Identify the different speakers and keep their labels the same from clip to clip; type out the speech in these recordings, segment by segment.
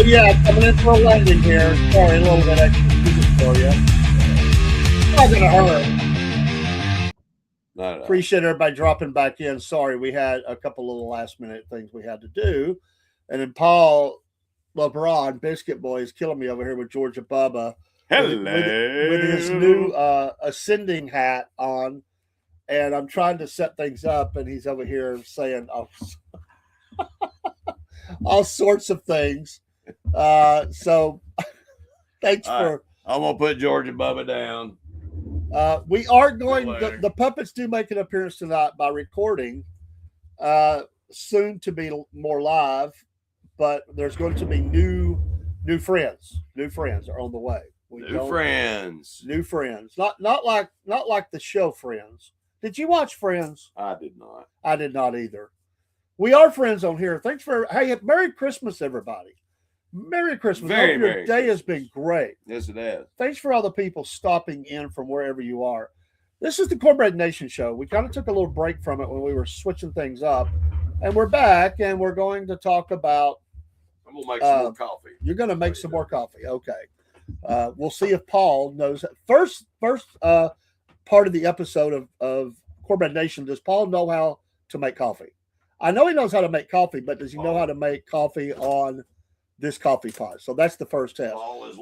Speaker 1: yeah, coming in for a landing here. Sorry, a little bit extra music for you. Not gonna hurt.
Speaker 2: Not at all.
Speaker 1: Appreciate everybody dropping back in. Sorry, we had a couple of last minute things we had to do, and then Paul LeBron, Biscuit Boy, is killing me over here with Georgia Bubba with his new ascending hat on, and I'm trying to set things up, and he's over here saying all sorts of things. So thanks for.
Speaker 2: I'm gonna put Georgia Bubba down.
Speaker 1: We are going. The puppets do make an appearance tonight by recording. Soon to be more live, but there's going to be new friends. New friends are on the way.
Speaker 2: New friends.
Speaker 1: Not like the show Friends. Did you watch Friends?
Speaker 2: I did not.
Speaker 1: I did not either. We are friends on here. Thanks for Merry Christmas, everybody. Merry Christmas.
Speaker 2: Very
Speaker 1: Your
Speaker 2: Merry
Speaker 1: day has
Speaker 2: Christmas.
Speaker 1: been great.
Speaker 2: Yes, it has.
Speaker 1: Thanks for all the people stopping in from wherever you are. This is the Cornbread Nation show. We kind of took a little break from it when we were switching things up, and we're back, and we're going to talk about.
Speaker 2: I'm gonna make some more coffee.
Speaker 1: You're going to make some more coffee, okay? We'll see if Paul knows. First part of the episode of Cornbread Nation. Does Paul know how to make coffee? I know he knows how to make coffee, but does he know how to make coffee on this coffee pot? So that's the first test.
Speaker 2: Paul is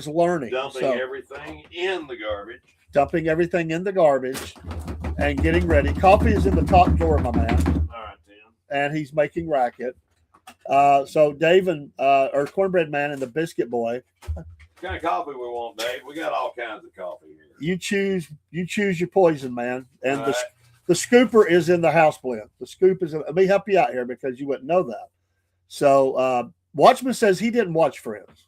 Speaker 2: learning.
Speaker 1: Dumping
Speaker 2: everything in the garbage.
Speaker 1: Dumping everything in the garbage and getting ready. Coffee is in the top drawer, my man.
Speaker 2: All right, Tim.
Speaker 1: And he's making racket. So Dave and or Cornbread Man and the Biscuit Boy.
Speaker 2: What kind of coffee we want, Dave? We got all kinds of coffee here.
Speaker 1: You choose your poison, man. And
Speaker 2: All
Speaker 1: the scooper is in the house blend. The scoop is. Let me help you out here because you wouldn't know that. So Watchman says he didn't watch Friends.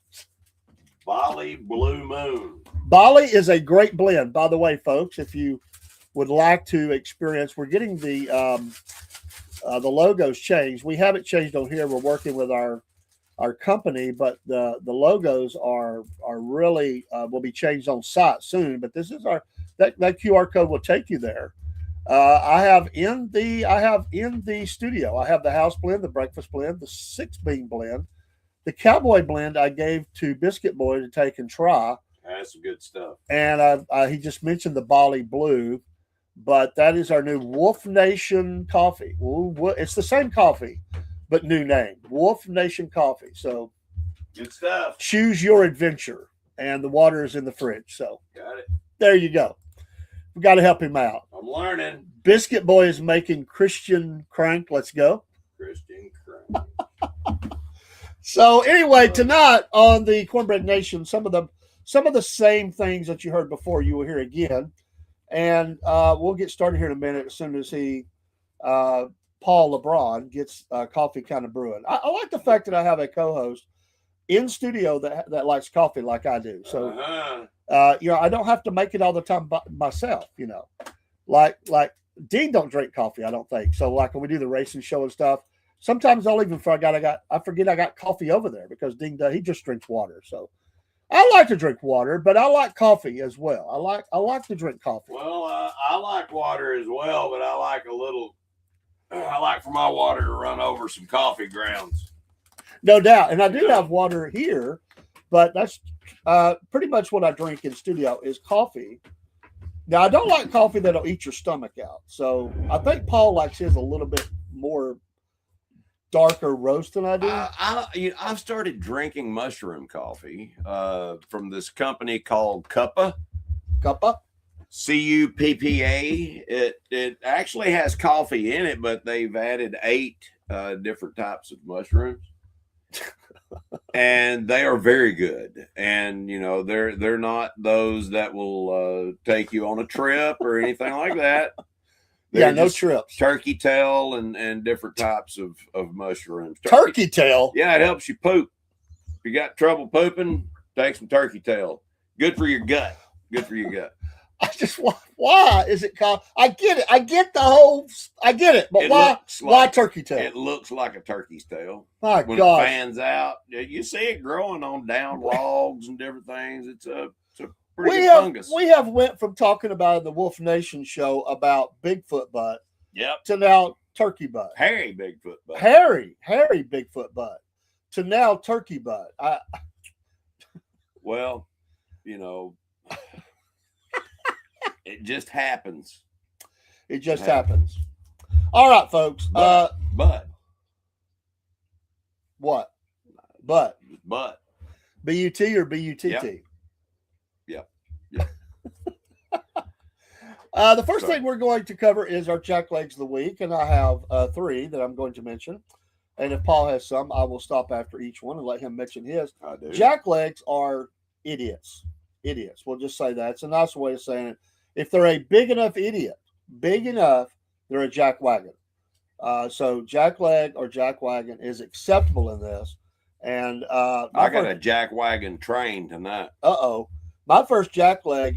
Speaker 2: Bali Blue Moon.
Speaker 1: Bali is a great blend, by the way, folks. If you would like to experience, we're getting the logos changed. We have it changed on here. We're working with our company, but the logos are really will be changed on site soon. But this is that QR code will take you there. I have in the studio. I have the house blend, the breakfast blend, the 6-bean blend, the cowboy blend. I gave to Biscuit Boy to take and try.
Speaker 2: That's some good stuff.
Speaker 1: And he just mentioned the Bali Blue, but that is our new Wolf Nation coffee. It's the same coffee, but new name, Wolf Nation Coffee. So
Speaker 2: good stuff.
Speaker 1: Choose your adventure, and the water is in the fridge. So
Speaker 2: got it.
Speaker 1: There you go. We got to help him out.
Speaker 2: I'm learning.
Speaker 1: Biscuit Boy is making Christian crank. Let's go.
Speaker 2: Christian crank.
Speaker 1: So anyway, tonight on the Cornbread Nation, some of the same things that you heard before, you will hear again, and we'll get started here in a minute as soon as Paul LeBron gets coffee kind of brewing. I like the fact that I have a co-host in studio that likes coffee like I do. So I don't have to make it all the time by myself. Like Dean don't drink coffee, I don't think. So like when we do the racing show and stuff, sometimes I'll even forget I got coffee over there because Dean he just drinks water. So I like to drink water, but I like coffee as well. I like to drink coffee.
Speaker 2: Well, I like water as well, but I like for my water to run over some coffee grounds.
Speaker 1: No doubt. And I do have water here, but that's pretty much what I drink in studio is coffee. Now, I don't like coffee that'll eat your stomach out. So I think Paul likes his a little bit more darker roast than I do.
Speaker 2: I've started drinking mushroom coffee from this company called Cuppa.
Speaker 1: Cuppa?
Speaker 2: Cuppa. It actually has coffee in it, but they've added 8 different types of mushrooms. And they are very good. And they're not those that will take you on a trip or anything like that.
Speaker 1: Yeah, no trips.
Speaker 2: Turkey tail and different types of mushrooms.
Speaker 1: Turkey tail?
Speaker 2: Yeah, it helps you poop. If you got trouble pooping, take some turkey tail. Good for your gut.
Speaker 1: Why is it called? I get it. I get it. But why turkey tail?
Speaker 2: It looks like a turkey's tail.
Speaker 1: My
Speaker 2: when
Speaker 1: gosh.
Speaker 2: It fans out, you see it growing on down logs and different things. It's a pretty good fungus.
Speaker 1: We have went from talking about the Wolf Nation show about Bigfoot butt.
Speaker 2: Yep.
Speaker 1: To now turkey butt.
Speaker 2: Hairy Bigfoot butt.
Speaker 1: Hairy Bigfoot butt. to now turkey butt.
Speaker 2: Well, it just happens.
Speaker 1: It just happens. All right, folks.
Speaker 2: But
Speaker 1: What? But B-U-T or B-U-T-T?
Speaker 2: Yep.
Speaker 1: The first thing we're going to cover is our jacklegs of the week, and I have 3 that I'm going to mention. And if Paul has some, I will stop after each one and let him mention his.
Speaker 2: I do.
Speaker 1: Jacklegs are idiots. Idiots. We'll just say that. It's a nice way of saying it. If they're a big enough idiot, they're a jackwagon. So jackleg or jackwagon is acceptable in this. And
Speaker 2: I got a jackwagon train tonight.
Speaker 1: My first jackleg,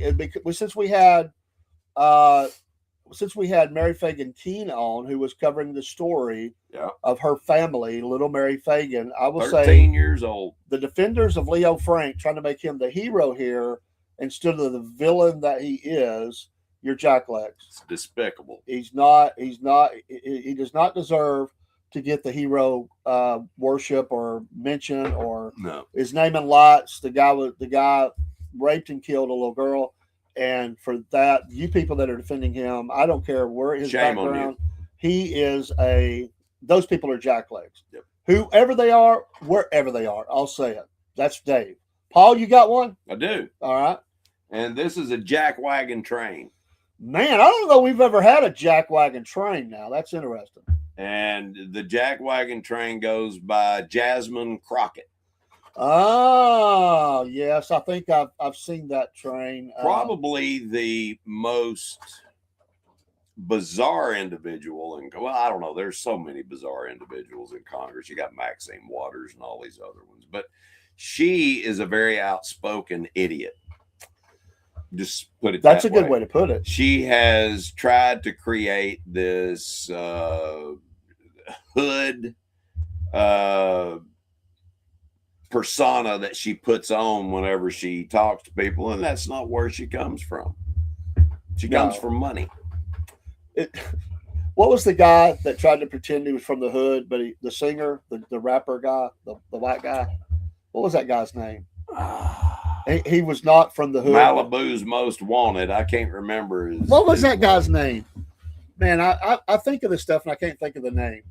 Speaker 1: since we had Mary Fagan Keene on, who was covering the story of her family, little Mary Fagan, I will
Speaker 2: 13 years old.
Speaker 1: The defenders of Leo Frank trying to make him the hero here instead of the villain that he is. Your jacklegs.
Speaker 2: It's despicable.
Speaker 1: He does not deserve to get the hero worship or mention or his name in lights. The guy raped and killed a little girl. And for that, you people that are defending him, I don't care where his background. Those people are jacklegs.
Speaker 2: Yep.
Speaker 1: Whoever they are, wherever they are, I'll say it. That's Dave. Paul, you got one?
Speaker 2: I do.
Speaker 1: All right.
Speaker 2: And this is a jackwagon train.
Speaker 1: Man, I don't know we've ever had a jackwagon train now. That's interesting.
Speaker 2: And the jackwagon train goes by Jasmine Crockett.
Speaker 1: Oh, yes. I think I've seen that train.
Speaker 2: Probably the most bizarre individual. I don't know. There's so many bizarre individuals in Congress. You got Maxine Waters and all these other ones. But she is a very outspoken idiot. Just put it
Speaker 1: That's a good way to put it.
Speaker 2: She has tried to create this hood persona that she puts on whenever she talks to people, and that's not where she comes from. She comes from money.
Speaker 1: What was the guy that tried to pretend he was from the hood, but the singer, the rapper guy, the white guy? What was that guy's name? He was not from the hood.
Speaker 2: Malibu's Most Wanted. I can't remember
Speaker 1: what was that guy's name? Man, I think of this stuff and I can't think of the name.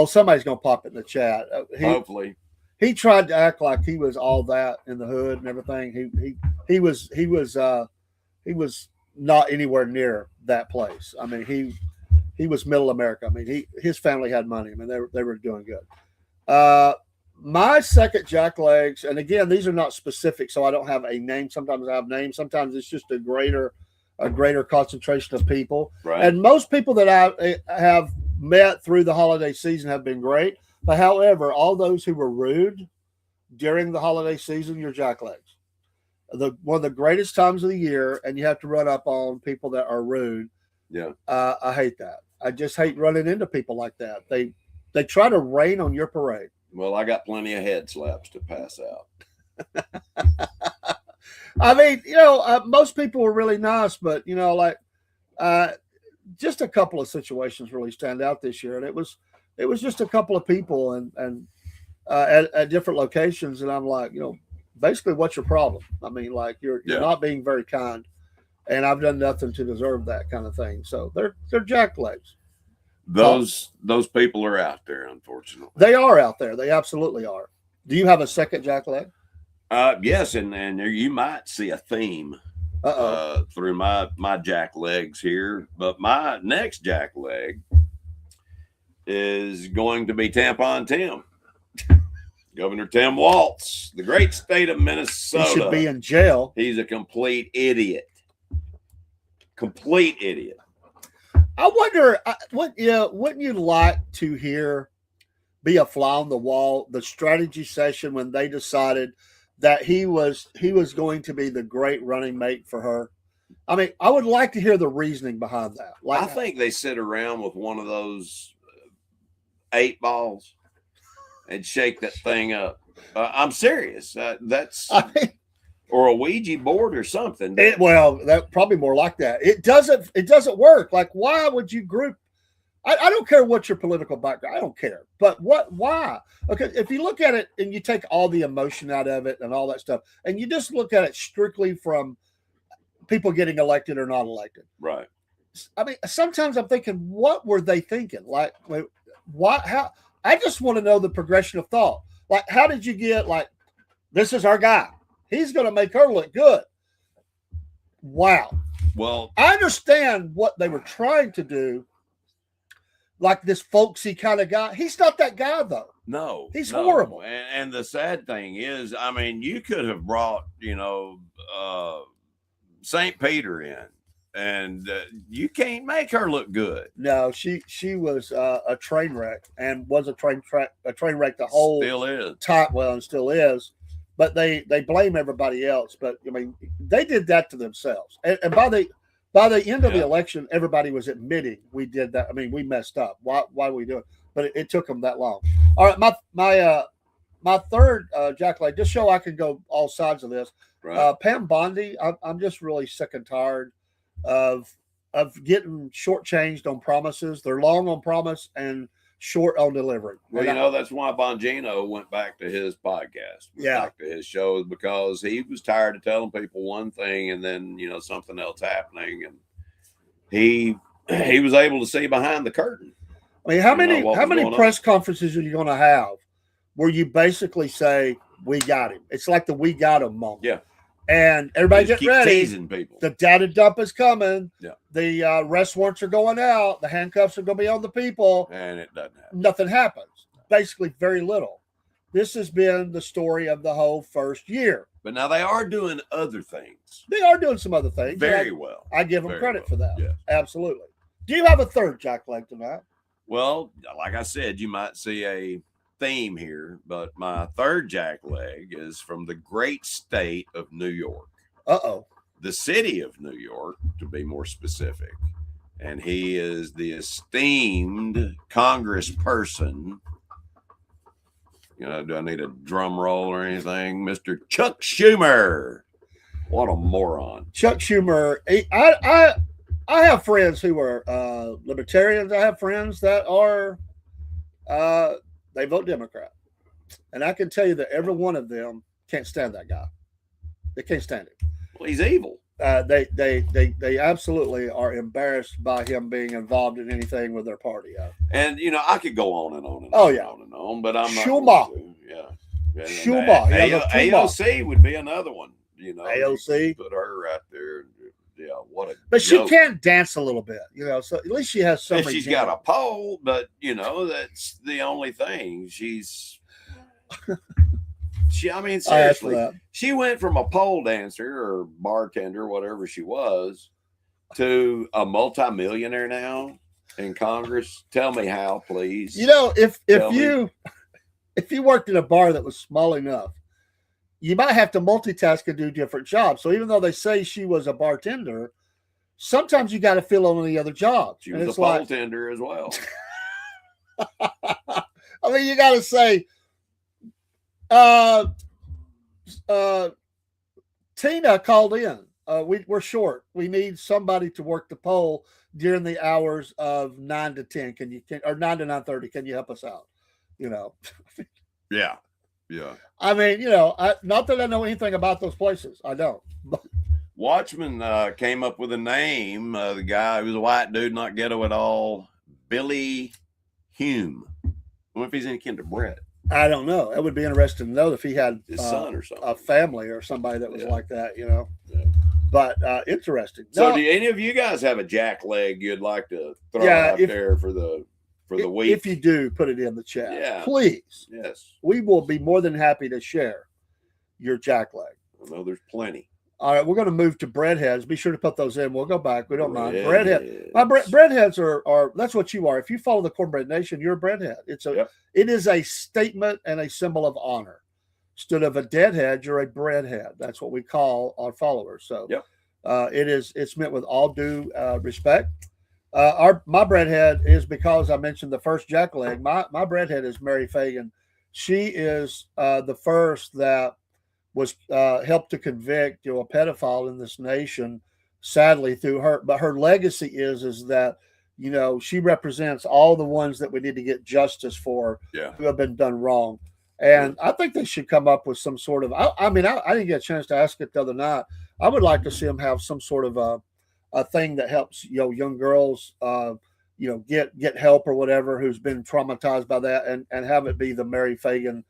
Speaker 1: Somebody's gonna pop it in the chat.
Speaker 2: Hopefully.
Speaker 1: He tried to act like he was all that in the hood and everything. He was not anywhere near that place. I mean, he was middle America. I mean, his family had money. I mean, they were doing good. My second jacklegs, and again, these are not specific, so I don't have a name. Sometimes I have names. Sometimes it's just a greater concentration of people.
Speaker 2: Right.
Speaker 1: And most people that I have met through the holiday season have been great. But however, all those who were rude during the holiday season, you're jacklegs. One of the greatest times of the year, and you have to run up on people that are rude.
Speaker 2: Yeah.
Speaker 1: I hate that. I just hate running into people like that. They try to rain on your parade.
Speaker 2: Well, I got plenty of head slaps to pass out.
Speaker 1: I mean, most people were really nice, but just a couple of situations really stand out this year, and it was just a couple of people and at different locations, and I'm like, basically, what's your problem? I mean, like you're not being very kind, and I've done nothing to deserve that kind of thing. So they're jacklegs.
Speaker 2: Those people are out there, unfortunately.
Speaker 1: They are out there. They absolutely are. Do you have a second jackleg?
Speaker 2: Yes, and you might see a theme through my jacklegs here. But my next jackleg is going to be Tampon Tim. Governor Tim Walz, the great state of Minnesota.
Speaker 1: He should be in jail.
Speaker 2: He's a complete idiot. Complete idiot.
Speaker 1: I wonder, wouldn't you like to be a fly on the wall, the strategy session when they decided that he was going to be the great running mate for her? I mean, I would like to hear the reasoning behind that.
Speaker 2: I think they sit around with one of those 8 balls and shake that thing up. I'm serious. Or a Ouija board or something.
Speaker 1: That probably more like that. It doesn't work. Like, why would you group? I don't care what your political background. I don't care. But why? Okay, if you look at it and you take all the emotion out of it and all that stuff, and you just look at it strictly from people getting elected or not elected.
Speaker 2: Right.
Speaker 1: I mean, sometimes I'm thinking, what were they thinking? Like, what? How? I just want to know the progression of thought. Like, how did you get like, this is our guy. He's going to make her look good. Wow.
Speaker 2: Well,
Speaker 1: I understand what they were trying to do. Like this folksy kind of guy. He's not that guy, though.
Speaker 2: No.
Speaker 1: He's horrible.
Speaker 2: And the sad thing is, I mean, you could have brought, St. Peter in, and you can't make her look good.
Speaker 1: No, she was a train wreck, and was a train wreck the whole
Speaker 2: Still is
Speaker 1: time. Well, and still is. But they blame everybody else. But I mean, they did that to themselves. And by the end of the election, everybody was admitting we did that. I mean, we messed up. Why are we doing it? But it took them that long. All right, my third Jack-o'-lantern, just so I can go all sides of this.
Speaker 2: right.
Speaker 1: Pam Bondi, I'm just really sick and tired of getting shortchanged on promises. They're long on promise and short on delivery.
Speaker 2: Well, that's why Bongino went back to his podcast, back to his shows, because he was tired of telling people one thing and then something else happening, and he was able to see behind the curtain.
Speaker 1: I mean, how many press conferences are you going to have where you basically say we got him? It's like the we got him moment.
Speaker 2: Yeah.
Speaker 1: And everybody get ready.
Speaker 2: Teasing people.
Speaker 1: The data dump is coming.
Speaker 2: Yeah.
Speaker 1: The arrest warrants are going out. The handcuffs are going to be on the people.
Speaker 2: And it doesn't happen.
Speaker 1: Nothing happens. Basically, very little. This has been the story of the whole first year.
Speaker 2: But now they are doing other things.
Speaker 1: They are doing some other things.
Speaker 2: Very well.
Speaker 1: I give them credit for that.
Speaker 2: Yeah.
Speaker 1: Absolutely. Do you have a third jack-leg tonight?
Speaker 2: Well, like I said, you might see a theme here, but my third jack-leg is from the great state of New York.
Speaker 1: Uh-oh.
Speaker 2: The city of New York, to be more specific. And he is the esteemed congressperson. Do I need a drum roll or anything? Mr. Chuck Schumer. What a moron.
Speaker 1: Chuck Schumer. I have friends who are libertarians. I have friends that are they vote Democrat. And I can tell you that every one of them can't stand that guy. They can't stand it.
Speaker 2: Well, he's evil.
Speaker 1: They absolutely are embarrassed by him being involved in anything with their party.
Speaker 2: And I could go on and on and on and on, but I'm not.
Speaker 1: Schumer.
Speaker 2: Yeah.
Speaker 1: Schumer.
Speaker 2: AOC would be another one.
Speaker 1: AOC.
Speaker 2: Put her right there. Yeah, what a.
Speaker 1: But she can dance a little bit, so at least she has some.
Speaker 2: She's got a pole, but that's the only thing. I mean, seriously, she went from a pole dancer or bartender, whatever she was, to a multimillionaire now in Congress. Tell me how, please.
Speaker 1: If you worked in a bar that was small enough, you might have to multitask and do different jobs. So even though they say she was a bartender, sometimes you got to fill on the other jobs.
Speaker 2: She was a pole tender as well.
Speaker 1: I mean, you got to say, Tina called in. We're short. We need somebody to work the pole during the hours of 9 to 10. Or 9 to 9:30? Can you help us out?
Speaker 2: Yeah. Yeah.
Speaker 1: I mean, not that I know anything about those places. I don't.
Speaker 2: Watchman came up with a name. The guy who was a white dude, not ghetto at all, Billy Hume. I wonder if he's any kin to Brett.
Speaker 1: I don't know. It would be interesting to know if he had
Speaker 2: his son or something,
Speaker 1: a family or somebody that was like that, Yeah. But interesting.
Speaker 2: So, do any of you guys have a jack leg you'd like to throw out there for the week?
Speaker 1: If you do, put it in the chat, please.
Speaker 2: Yes,
Speaker 1: we will be more than happy to share your jack leg.
Speaker 2: I know there's plenty.
Speaker 1: All right, we're going to move to breadheads. Be sure to put those in. We'll go back. We don't mind. Breadhead. My breadheads are that's what you are. If you follow the Cornbread Nation, you're a breadhead. It is a statement and a symbol of honor. Instead of a deadhead, you're a breadhead. That's what we call our followers. So it's meant with all due respect. My breadhead is because I mentioned the first jackleg. My breadhead is Mary Fagan. She is the first that was helped to convict a pedophile in this nation, sadly through her. But her legacy is that You know, she represents all the ones that we need to get justice for
Speaker 2: Yeah.
Speaker 1: who have been done wrong. And I think they should come up with some sort of. I mean, I didn't get a chance to ask it the other night. I would like to see them have some sort of a thing that helps young girls get help or whatever who's been traumatized by that, and have it be the Mary Fagan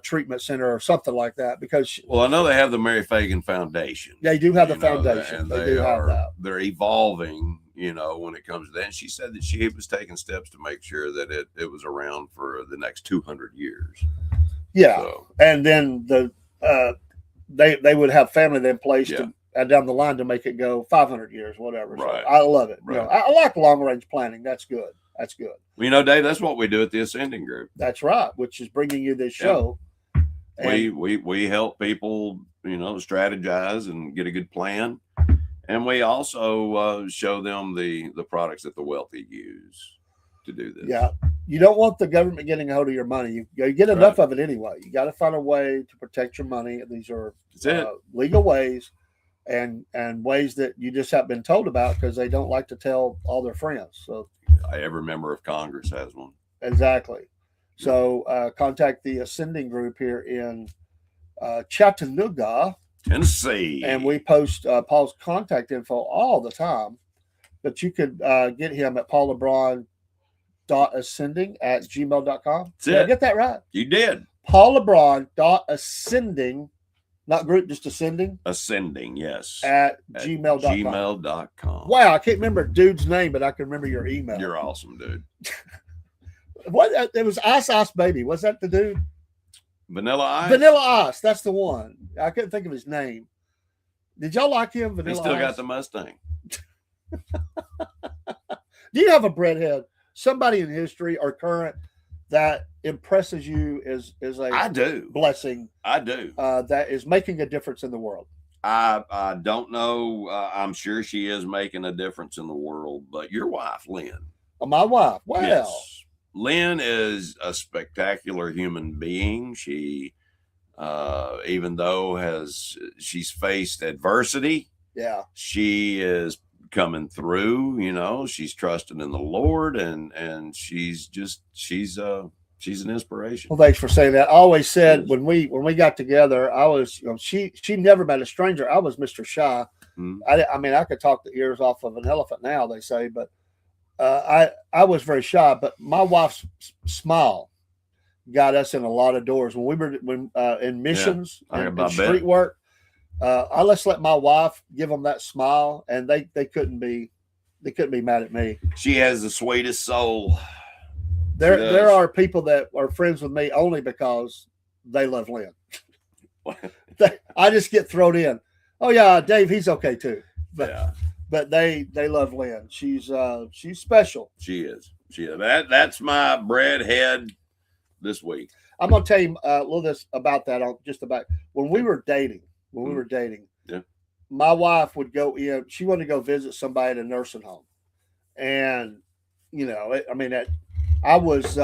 Speaker 1: treatment center or something like that. Because
Speaker 2: Well, I know they have the Mary Fagan Foundation.
Speaker 1: they do have the
Speaker 2: You know,
Speaker 1: foundation.
Speaker 2: and
Speaker 1: They do have that.
Speaker 2: They're evolving, when it comes to that. And she said that she was taking steps to make sure that it was around for the next 200 years.
Speaker 1: Yeah,
Speaker 2: So,
Speaker 1: and then they would have family then placed
Speaker 2: Yeah.
Speaker 1: down the line to make it go 500 years, whatever.
Speaker 2: Right.
Speaker 1: So I love it.
Speaker 2: Right.
Speaker 1: I like long range planning. That's good. That's good.
Speaker 2: well, Dave, that's what we do at the Ascending Group.
Speaker 1: That's right. Which is bringing you this
Speaker 2: Yeah.
Speaker 1: show. And
Speaker 2: We help people, strategize and get a good plan, and we also show them the products that the wealthy use to do this.
Speaker 1: yeah, you don't want the government getting a hold of your money. You get enough of it anyway. You got to find a way to protect your money. These are
Speaker 2: That's it.
Speaker 1: legal ways, and ways that you just haven't been told about because they don't like to tell all their friends. So
Speaker 2: Every member of Congress has one.
Speaker 1: exactly. So contact the Ascending Group here in Chattanooga,
Speaker 2: Tennessee.
Speaker 1: and we post Paul's contact info all the time. But you could get him at paulabron.ascending@gmail.com. Did I
Speaker 2: it.
Speaker 1: get that right?
Speaker 2: You did.
Speaker 1: paulabron.ascending, not group, just ascending,
Speaker 2: Ascending, yes.
Speaker 1: at
Speaker 2: At
Speaker 1: gmail.com.
Speaker 2: gmail.com.
Speaker 1: Wow, I can't remember dude's name, but I can remember your email.
Speaker 2: You're awesome, dude.
Speaker 1: What? It was Ice Baby. Was that the dude?
Speaker 2: Vanilla Ice?
Speaker 1: Vanilla Ice. That's the one. I couldn't think of his name. Did y'all like him?
Speaker 2: He
Speaker 1: Vanilla
Speaker 2: still
Speaker 1: Ice?
Speaker 2: got the Mustang.
Speaker 1: Do you have a breadhead? Somebody in history or current that impresses you as
Speaker 2: I
Speaker 1: a
Speaker 2: do.
Speaker 1: blessing
Speaker 2: I do.
Speaker 1: that is making a difference in the world?
Speaker 2: I don't know. I'm sure she is making a difference in the world, but your wife, Lynn.
Speaker 1: My wife. Well,
Speaker 2: Yes. Lynn is a spectacular human being. She, even though she's faced adversity,
Speaker 1: yeah.
Speaker 2: she is coming through. She's trusting in the Lord, and she's an inspiration.
Speaker 1: Well, thanks for saying that. I always said when we got together, I was she never met a stranger. I was Mr. Shy.
Speaker 2: Mhm.
Speaker 1: I mean, I could talk the ears off of an elephant now, they say, but I was very shy. But my wife's smile got us in a lot of doors when we were in missions and street work. I let my wife give them that smile, and they couldn't be mad at me.
Speaker 2: She has the sweetest soul.
Speaker 1: There are people that are friends with me only because they love Lynn. I just get thrown in. Oh yeah, Dave, he's okay too. But they love Lynn. She's special.
Speaker 2: She is. That's my breadhead this week.
Speaker 1: I'm gonna tell you a little this about that. Just about when we were dating.
Speaker 2: Yeah.
Speaker 1: My wife would go in. She wanted to go visit somebody in a nursing home, and I was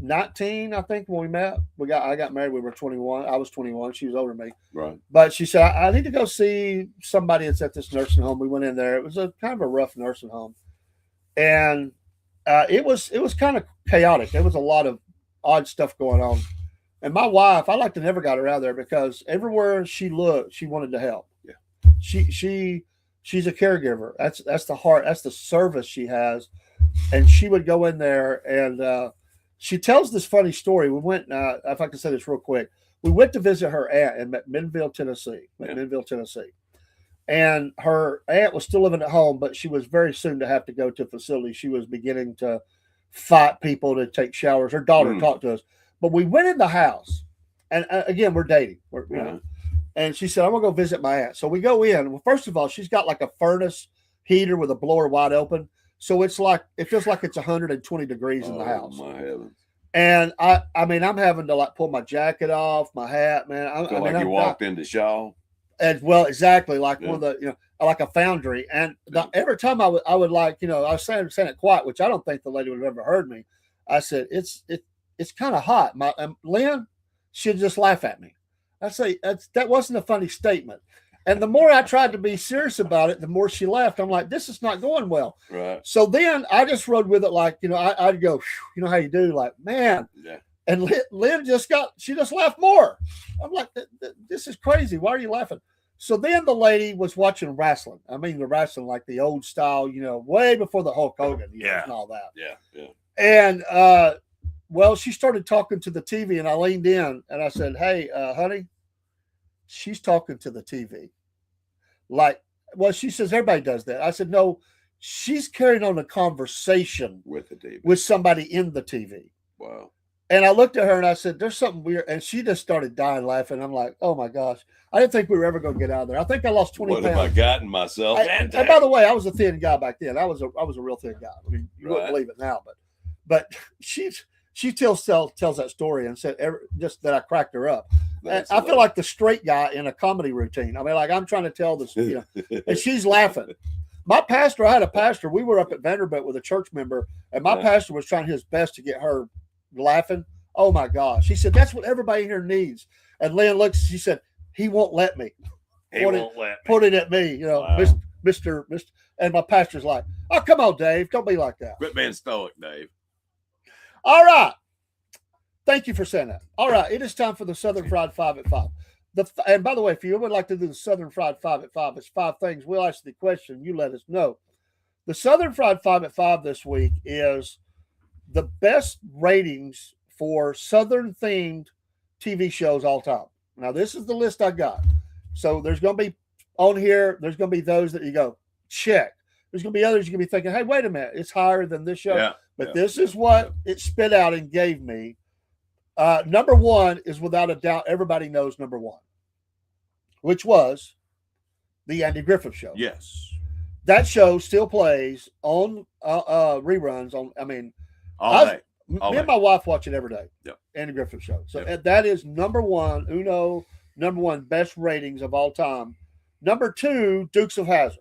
Speaker 1: 19, I think, when we met. I got married. We were 21. I was 21. She was older than me.
Speaker 2: Right.
Speaker 1: But she said, I need to go see somebody that's at this nursing home. We went in there. It was a kind of a rough nursing home, and it was kind of chaotic. There was a lot of odd stuff going on. And my wife, I like to never got her out of there because everywhere she looked, she wanted to help.
Speaker 2: Yeah.
Speaker 1: She's a caregiver. That's the heart. That's the service she has. And she would go in there, and she tells this funny story. We went, if I can say this real quick, we went to visit her aunt in McMinnville, Tennessee. And her aunt was still living at home, but she was very soon to have to go to a facility. She was beginning to fight people to take showers. Her daughter talked to us. But we went in the house, and again, we're dating. And she said, I'm going to go visit my aunt. So we go in. Well, first of all, she's got like a furnace heater with a blower wide open. So it feels like it's 120 degrees in the house.
Speaker 2: Oh, my heavens.
Speaker 1: And I mean, I'm having to like pull my jacket off, my hat, man.
Speaker 2: You walked into Shaw.
Speaker 1: As well, exactly, like one of the, like a foundry. And every time I would like, I was saying it quiet, which I don't think the lady would have ever heard me. I said, it's kind of hot. Lynn, she'd just laugh at me. I say that wasn't a funny statement. And the more I tried to be serious about it, the more she laughed. I'm like, this is not going well.
Speaker 2: Right.
Speaker 1: So then I just rode with it like, I'd go, you know how you do, like, man.
Speaker 2: Yeah.
Speaker 1: And Lynn just laughed more. I'm like, this is crazy. Why are you laughing? So then the lady was watching wrestling. I mean, the wrestling like the old style, way before the Hulk Hogan, and all that.
Speaker 2: Yeah.
Speaker 1: And well, she started talking to the TV, and I leaned in and I said, "Hey, honey, she's talking to the TV." Like, well, she says everybody does that. I said, no, she's carrying on a conversation
Speaker 2: with the TV,
Speaker 1: with somebody in the TV.
Speaker 2: Wow.
Speaker 1: And I looked at her and I said, there's something weird. And she just started dying laughing. I'm like, oh my gosh. I didn't think we were ever going to get out of there. I think I lost 20 pounds.
Speaker 2: What have I gotten myself
Speaker 1: into? And by the way, I was a thin guy back then. I was a real thin guy. I mean, you wouldn't believe it now, but she tells that story and said just that I cracked her up. And I feel like the straight guy in a comedy routine. I mean, like I'm trying to tell this, and she's laughing. I had a pastor. We were up at Vanderbilt with a church member, and my pastor was trying his best to get her laughing. Oh my gosh. She said, that's what everybody here needs. And Lynn looks, she said, he won't let me. Pointing at me, wow. Mr. And my pastor's like, oh, come on, Dave. Don't be like that.
Speaker 2: Quit being stoic, Dave.
Speaker 1: All right. Thank you for saying that. All right. It is time for the Southern Fried 5 at 5. And by the way, if you would like to do the Southern Fried 5 at 5, it's 5 things. We'll ask the question. You let us know. The Southern Fried 5 at 5 this week is the best ratings for Southern themed TV shows all time. Now, this is the list I got. So there's going to be on here, there's going to be those that you go, check. There's going to be others you're going to be thinking, hey, wait a minute, it's higher than this show.
Speaker 2: Yeah,
Speaker 1: but this is what it spit out and gave me. Number one is without a doubt, everybody knows number one, which was the Andy Griffith Show.
Speaker 2: Yes.
Speaker 1: That show still plays on reruns on, I mean,
Speaker 2: all day.
Speaker 1: Me and my wife watch it every day.
Speaker 2: Yep.
Speaker 1: Andy Griffith Show. So that is number one, number one best ratings of all time. Number two, Dukes of Hazzard.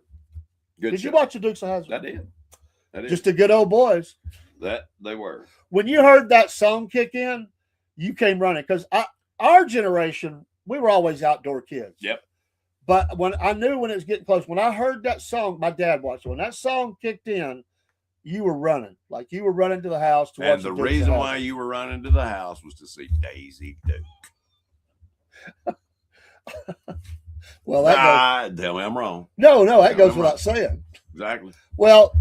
Speaker 1: Did you watch the Dukes of Hazzard?
Speaker 2: I did.
Speaker 1: Just the good old boys.
Speaker 2: That they were. When
Speaker 1: you heard that song kick in, you came running because our generation, we were always outdoor kids.
Speaker 2: Yep.
Speaker 1: But when I knew when it was getting close, when I heard that song, my dad watched it. When that song kicked in, you were running. Like you were running to the house to watch.
Speaker 2: And the reason why you were running to the house was to see Daisy Duke.
Speaker 1: Well, that
Speaker 2: tell me I'm wrong.
Speaker 1: No, that goes without saying.
Speaker 2: Exactly.
Speaker 1: Well,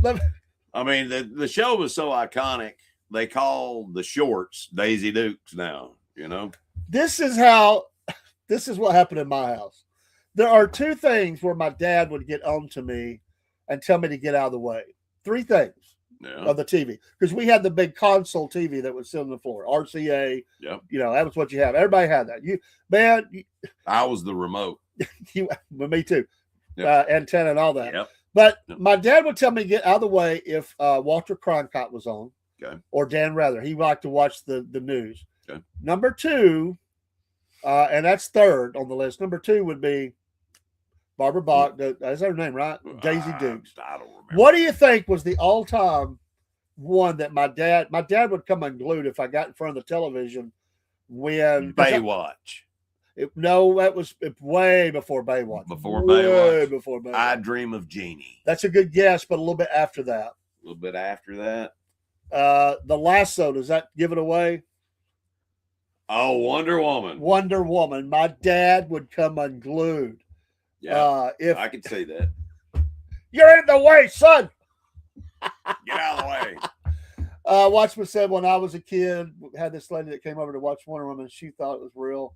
Speaker 2: I mean, the show was so iconic. They call the shorts Daisy Dukes now,
Speaker 1: This is what happened in my house. There are two things where my dad would get on to me and tell me to get out of the way. Three things of the TV. Because we had the big console TV that was sitting on the floor. RCA.
Speaker 2: Yep.
Speaker 1: That was what you have. Everybody had that.
Speaker 2: I was the remote.
Speaker 1: Me too.
Speaker 2: Yep.
Speaker 1: Antenna and all that.
Speaker 2: Yep.
Speaker 1: But my dad would tell me to get out of the way if Walter Cronkite was on.
Speaker 2: Okay.
Speaker 1: Or Dan Rather. He liked to watch the news.
Speaker 2: Okay.
Speaker 1: Number two, and that's third on the list. Number two would be Barbara Bach. That's her name, right? Daisy Dukes.
Speaker 2: I don't remember.
Speaker 1: What do you think was the all-time one that my dad would come unglued if I got in front of the television when
Speaker 2: Baywatch?
Speaker 1: That was way before Baywatch.
Speaker 2: Way
Speaker 1: before Baywatch.
Speaker 2: I Dream of Jeannie.
Speaker 1: That's a good guess, but a little bit after that.
Speaker 2: A little bit after that.
Speaker 1: The Lasso, does that give it away?
Speaker 2: Oh, Wonder Woman.
Speaker 1: Wonder Woman. My dad would come unglued.
Speaker 2: Yeah, I could see that.
Speaker 1: You're in the way, son.
Speaker 2: Get out of the way.
Speaker 1: Watchman said when I was a kid, had this lady that came over to watch Wonder Woman. She thought it was real.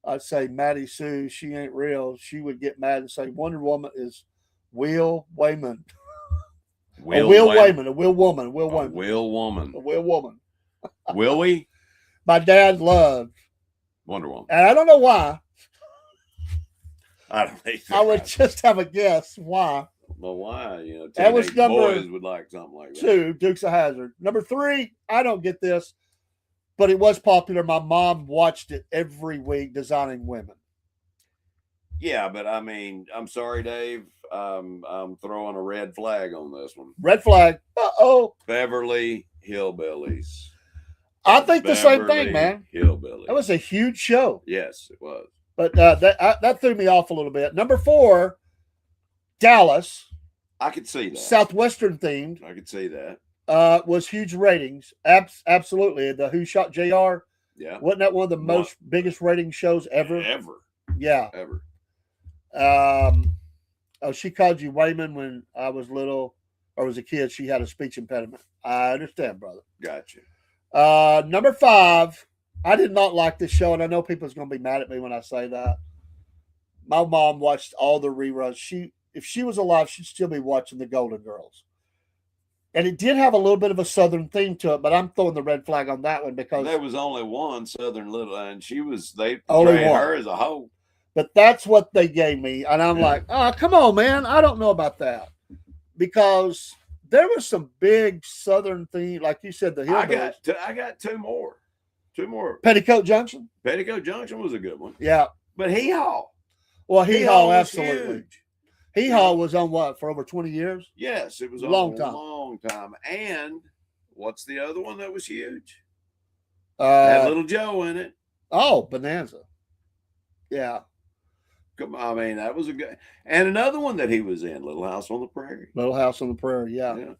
Speaker 1: I'd say Maddie Sue, she ain't real. She would get mad and say Wonder Woman is Will Wayman. Will Wayman. A Will Woman. Will Wayman.
Speaker 2: Will Woman.
Speaker 1: A Will Woman.
Speaker 2: Will we?
Speaker 1: My dad loved
Speaker 2: Wonder Woman.
Speaker 1: And I don't know why.
Speaker 2: I don't think so.
Speaker 1: I would just have a guess why.
Speaker 2: Well, why?
Speaker 1: That was number
Speaker 2: boys would like something like that.
Speaker 1: 2, Dukes of Hazzard. Number 3, I don't get this, but it was popular. My mom watched it every week, Designing Women.
Speaker 2: Yeah, but I mean, I'm sorry, Dave. I'm throwing a red flag on this one.
Speaker 1: Red flag. Uh-oh.
Speaker 2: Beverly Hillbillies.
Speaker 1: I think the same thing, man.
Speaker 2: Hillbillies.
Speaker 1: That was a huge show.
Speaker 2: Yes, it was.
Speaker 1: But that threw me off a little bit. Number 4, Dallas.
Speaker 2: I could see that.
Speaker 1: Southwestern themed.
Speaker 2: I could see that.
Speaker 1: Was huge ratings. Absolutely. The Who Shot JR.
Speaker 2: Yeah.
Speaker 1: Wasn't that one of the biggest rating shows ever?
Speaker 2: Ever.
Speaker 1: Yeah.
Speaker 2: Ever.
Speaker 1: She called you Wayman when I was little or was a kid. She had a speech impediment. I understand, brother.
Speaker 2: Gotcha.
Speaker 1: Number 5. I did not like this show, and I know people's going to be mad at me when I say that. My mom watched all the reruns. If she was alive, she'd still be watching the Golden Girls. And it did have a little bit of a Southern theme to it, but I'm throwing the red flag on that one because
Speaker 2: there was only one Southern little, and they
Speaker 1: only
Speaker 2: portrayed
Speaker 1: one.
Speaker 2: her as a hoe.
Speaker 1: But that's what they gave me, and I'm like, oh, come on, man, I don't know about that because there was some big Southern theme, like you said, the hillbillies.
Speaker 2: I got two more.
Speaker 1: Petticoat Junction.
Speaker 2: Petticoat Junction was a good one.
Speaker 1: Yeah,
Speaker 2: but Hee Haw.
Speaker 1: Well, Hee Haw, absolutely.
Speaker 2: Huge.
Speaker 1: Hee Haw was on what for over 20 years?
Speaker 2: Yes, it was
Speaker 1: a
Speaker 2: on
Speaker 1: long
Speaker 2: time. And what's the other one that was huge?
Speaker 1: Had
Speaker 2: Little Joe in it.
Speaker 1: Oh, Bonanza. Yeah.
Speaker 2: Come on, I mean, that was a good. And another one that he was in, Little House on the Prairie.
Speaker 1: Little House on the Prairie, yeah.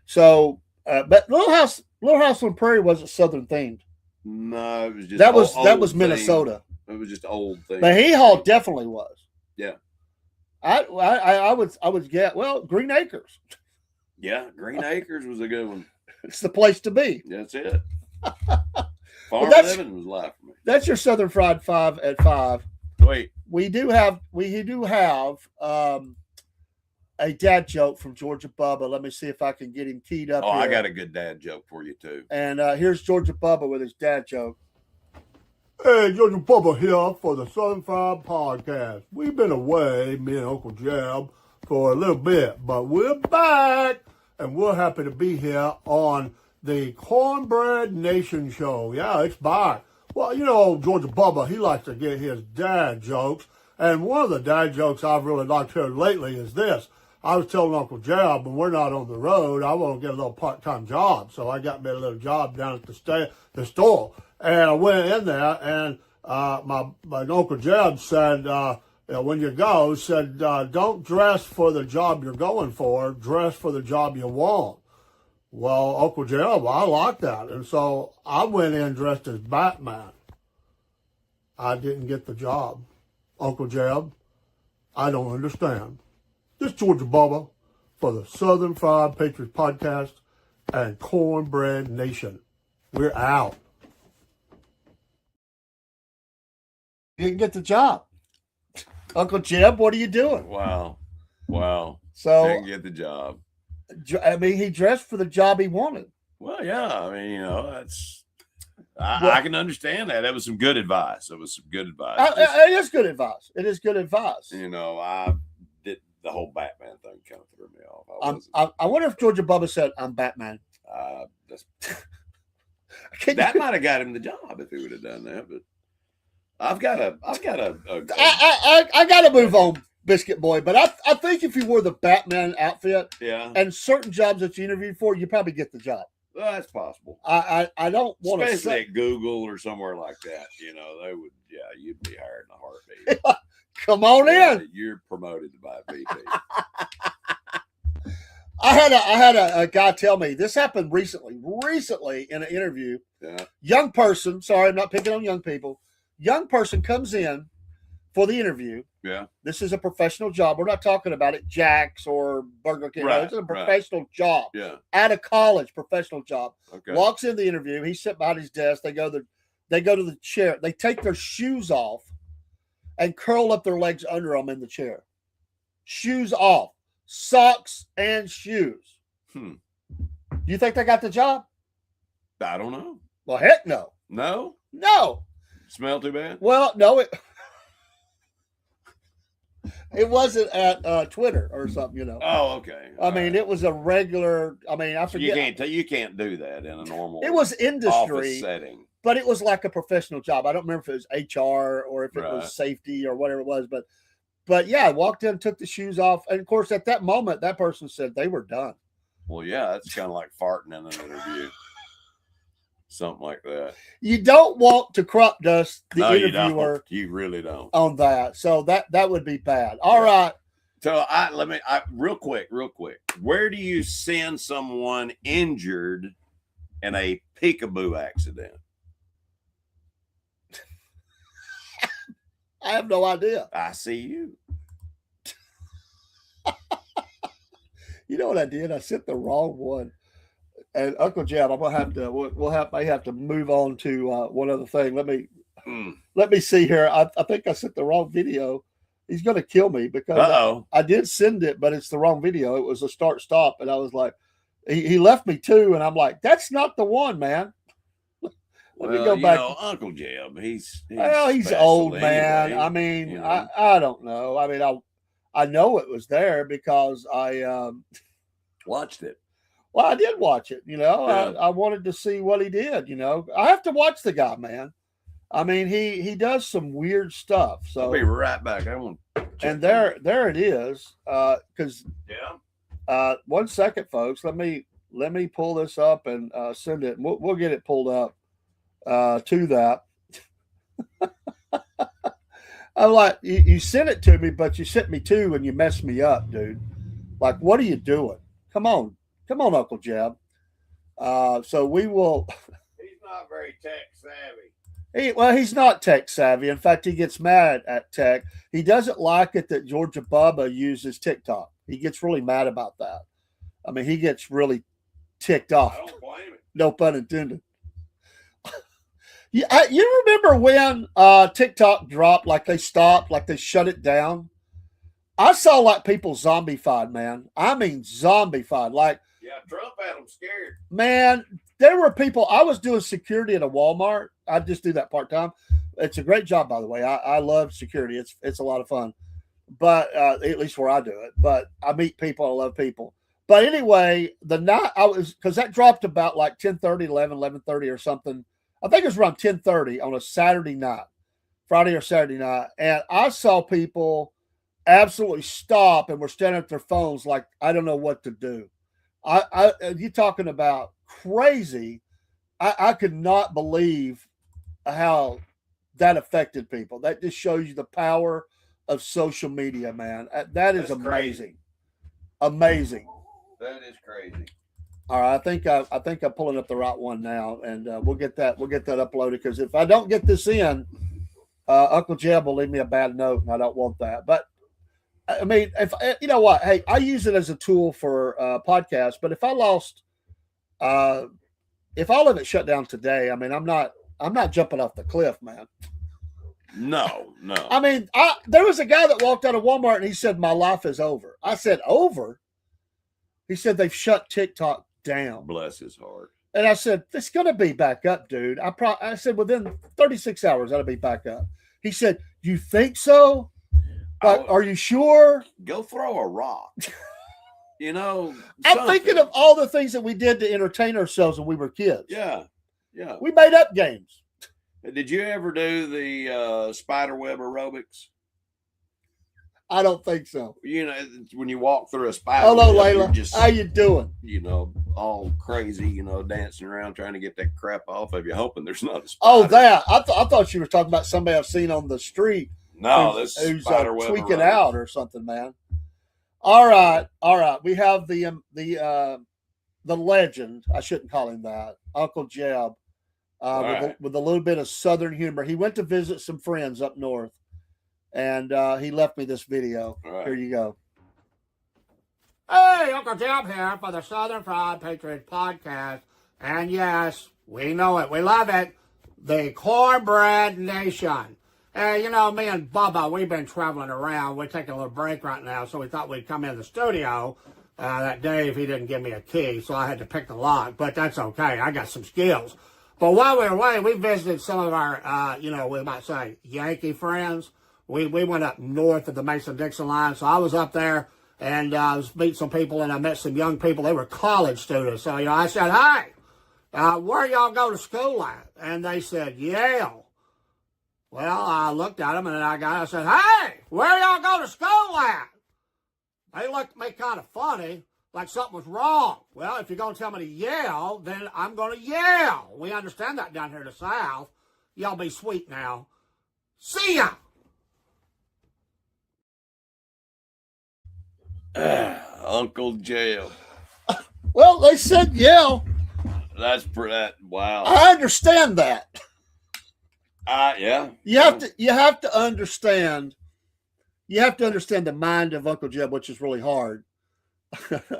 Speaker 1: So, but Little House on the Prairie wasn't Southern themed.
Speaker 2: No, it was just
Speaker 1: that was Minnesota.
Speaker 2: It was just old thing.
Speaker 1: But Hee Haw definitely was.
Speaker 2: Yeah.
Speaker 1: I would get Green Acres.
Speaker 2: Yeah, Green Acres was a good one.
Speaker 1: It's the place to be.
Speaker 2: That's it. Farm living was life for me.
Speaker 1: That's your Southern Fried 5 at 5.
Speaker 2: Wait.
Speaker 1: We do have a dad joke from Georgia Bubba. Let me see if I can get him keyed up.
Speaker 2: I got a good dad joke for you too.
Speaker 1: And here's Georgia Bubba with his dad joke. Hey, Georgia Bubba here for the Southern Fried Podcast. We've been away, me and Uncle Jeb, for a little bit, but we're back, and we're happy to be here on the Cornbread Nation show. Yeah, it's back. Well, you know, Georgia Bubba, he likes to get his dad jokes, and one of the dad jokes I've really liked to hear lately is this. I was telling Uncle Jeb, when we're not on the road, I want to get a little part-time job, so I got me a little job down at the store. And I went in there, and my Uncle Jeb said, when you go, don't dress for the job you're going for, dress for the job you want. Well, Uncle Jeb, I like that. And so I went in dressed as Batman. I didn't get the job. Uncle Jeb, I don't understand. This is Georgia Bubba for the Southern Fried Patriots Podcast and Cornbread Nation. We're out. You didn't get the job. Uncle Jeb, what are you doing?
Speaker 2: Wow.
Speaker 1: So
Speaker 2: didn't get the job.
Speaker 1: I mean, he dressed for the job he wanted.
Speaker 2: Well, yeah. I mean, you know, that's I can understand that. That was some good advice. It is good advice. It is good advice. You know, I did the whole Batman thing kind of threw me
Speaker 1: off. I wonder if Georgia Bubba said, "I'm Batman."
Speaker 2: That might have got him the job if he would have done that. But I got
Speaker 1: to move on, Biscuit Boy. But I think if you wore the Batman outfit, and certain jobs that you interviewed for, you probably get the job.
Speaker 2: Well, that's possible.
Speaker 1: I don't want to,
Speaker 2: especially at Google or somewhere like that. You know, they would. Yeah, you'd be hired in a heartbeat.
Speaker 1: Come on in.
Speaker 2: You're promoted by VP.
Speaker 1: I had a guy tell me this happened recently in an interview.
Speaker 2: Yeah.
Speaker 1: Young person. Sorry, I'm not picking on young people. Young person comes in for the interview.
Speaker 2: Yeah.
Speaker 1: This is a professional job. We're not talking about it Jack's or Burger King.
Speaker 2: Right,
Speaker 1: It's a professional job.
Speaker 2: Yeah.
Speaker 1: Out of college, professional job.
Speaker 2: Okay.
Speaker 1: Walks in the interview. He's sitting behind his desk. They go to the chair. They take their shoes off and curl up their legs under them in the chair. Shoes off. Socks and shoes.
Speaker 2: Do
Speaker 1: you think they got the job?
Speaker 2: I don't know.
Speaker 1: Well, heck no.
Speaker 2: No?
Speaker 1: No.
Speaker 2: Smell too bad?
Speaker 1: Well, no, it wasn't at Twitter or something, you know.
Speaker 2: Oh, okay.
Speaker 1: I mean, it was a regular. I mean, I forget.
Speaker 2: You can't do that in a normal.
Speaker 1: It was industry
Speaker 2: office setting,
Speaker 1: but it was like a professional job. I don't remember if it was HR or if it was safety or whatever it was, but yeah, I walked in, took the shoes off, and of course, at that moment, that person said they were done.
Speaker 2: Well, yeah, that's kind of like farting in an interview. something like that.
Speaker 1: You don't want to crop dust the
Speaker 2: No,
Speaker 1: interviewer.
Speaker 2: You really don't.
Speaker 1: On that. So that would be bad. All right.
Speaker 2: So real quick. Where do you send someone injured in a peekaboo accident?
Speaker 1: I have no idea.
Speaker 2: I see you.
Speaker 1: You know what I did? I sent the wrong one. And Uncle Jeb, I'm gonna have to may have to move on to one other thing. Let me see here. I think I sent the wrong video. He's gonna kill me because I did send it, but it's the wrong video. It was a start stop, and I was like, he left me two, and I'm like, that's not the one, man. Let me go back.
Speaker 2: Uncle Jeb, he's
Speaker 1: old, man.
Speaker 2: Anyway,
Speaker 1: I mean, I don't know. I mean, I know it was there because I
Speaker 2: watched it.
Speaker 1: Well, I did watch it.
Speaker 2: Yeah.
Speaker 1: I wanted to see what he did. I have to watch the guy, man. I mean, he does some weird stuff. So
Speaker 2: I'll be right back. I want.
Speaker 1: And there it is. Because 1 second, folks. Let me pull this up and send it. We'll get it pulled up to that. I'm like, you sent it to me, but you sent me two and you messed me up, dude. Like, what are you doing? Come on, Uncle Jeb. So we will.
Speaker 2: He's not very tech savvy.
Speaker 1: He's not tech savvy. In fact, he gets mad at tech. He doesn't like it that Georgia Bubba uses TikTok. He gets really mad about that. I mean, he gets really ticked off.
Speaker 2: I don't blame it.
Speaker 1: No pun intended. You remember when TikTok dropped, like they stopped, like they shut it down? I saw like people zombified, man. I mean, zombified. Like,
Speaker 2: yeah, Trump had them scared.
Speaker 1: Man, there were people. I was doing security at a Walmart. I just do that part time. It's a great job, by the way. I love security. It's a lot of fun. But at least where I do it. But I meet people. I love people. But anyway, the night I was, because that dropped about like 10:30, 11:30 or something. I think it was around 10:30 on a Saturday night, Friday or Saturday night, and I saw people absolutely stop and were standing at their phones like, I don't know what to do. You talking about crazy? I could not believe how that affected people. That just shows you the power of social media, man. That's amazing.
Speaker 2: Crazy.
Speaker 1: Amazing.
Speaker 2: That is crazy.
Speaker 1: All right, I think I'm pulling up the right one now, and we'll get that uploaded. Because if I don't get this in, Uncle Jeb will leave me a bad note, and I don't want that. But I mean, if you know what, hey, I use it as a tool for podcasts. But if I lost, if all of it shut down today, I mean, I'm not jumping off the cliff, man.
Speaker 2: No.
Speaker 1: I mean, there was a guy that walked out of Walmart and he said, "My life is over." I said, "Over?" He said, "They've shut TikTok down."
Speaker 2: Bless his heart.
Speaker 1: And I said, "It's going to be back up, dude." I said, "Within 36 hours, that'll be back up." He said, "You think so? Like, are you sure?"
Speaker 2: Go throw a rock.
Speaker 1: I'm thinking of all the things that we did to entertain ourselves when we were kids.
Speaker 2: Yeah.
Speaker 1: We made up games.
Speaker 2: Did you ever do the spider web aerobics?
Speaker 1: I don't think so.
Speaker 2: When you walk through a spider
Speaker 1: Hello,
Speaker 2: web,
Speaker 1: Layla.
Speaker 2: just,
Speaker 1: how you doing?
Speaker 2: All crazy, dancing around trying to get that crap off of you, hoping there's not a spider.
Speaker 1: Oh, that. I thought you were talking about somebody I've seen on the street.
Speaker 2: No,
Speaker 1: who's
Speaker 2: spider web
Speaker 1: tweaking
Speaker 2: aerobics.
Speaker 1: out or something, man. All right. We have the legend. I shouldn't call him that. Uncle Jeb, with a little bit of Southern humor. He went to visit some friends up north, and he left me this video.
Speaker 2: Right.
Speaker 1: Here you go. Hey, Uncle Jeb here for the Southern Fried Patriots podcast, and yes, we know it, we love it. The Cornbread Nation. Me and Bubba, we've been traveling around. We're taking a little break right now, so we thought we'd come in the studio. That Dave, he didn't give me a key, so I had to pick the lock, but that's okay. I got some skills. But while we were away, we visited some of our, we might say, Yankee friends. We went up north of the Mason-Dixon line, so I was up there, and I was meeting some people, and I met some young people. They were college students. So, I said, "Hey, where y'all go to school at?" And they said, "Yale." Well, I looked at them, and I said, "Hey, where y'all go to school at?" They looked at me kind of funny. like something was wrong. Well, if you're going to tell me to yell, then I'm going to yell. We understand that down here in the South. Y'all be sweet now. See ya.
Speaker 2: Uncle Jail.
Speaker 1: Well, they said yell.
Speaker 2: That's that. Wow.
Speaker 1: I understand that.
Speaker 2: Yeah.
Speaker 1: You have to understand. You have to understand the mind of Uncle Jeb, which is really hard.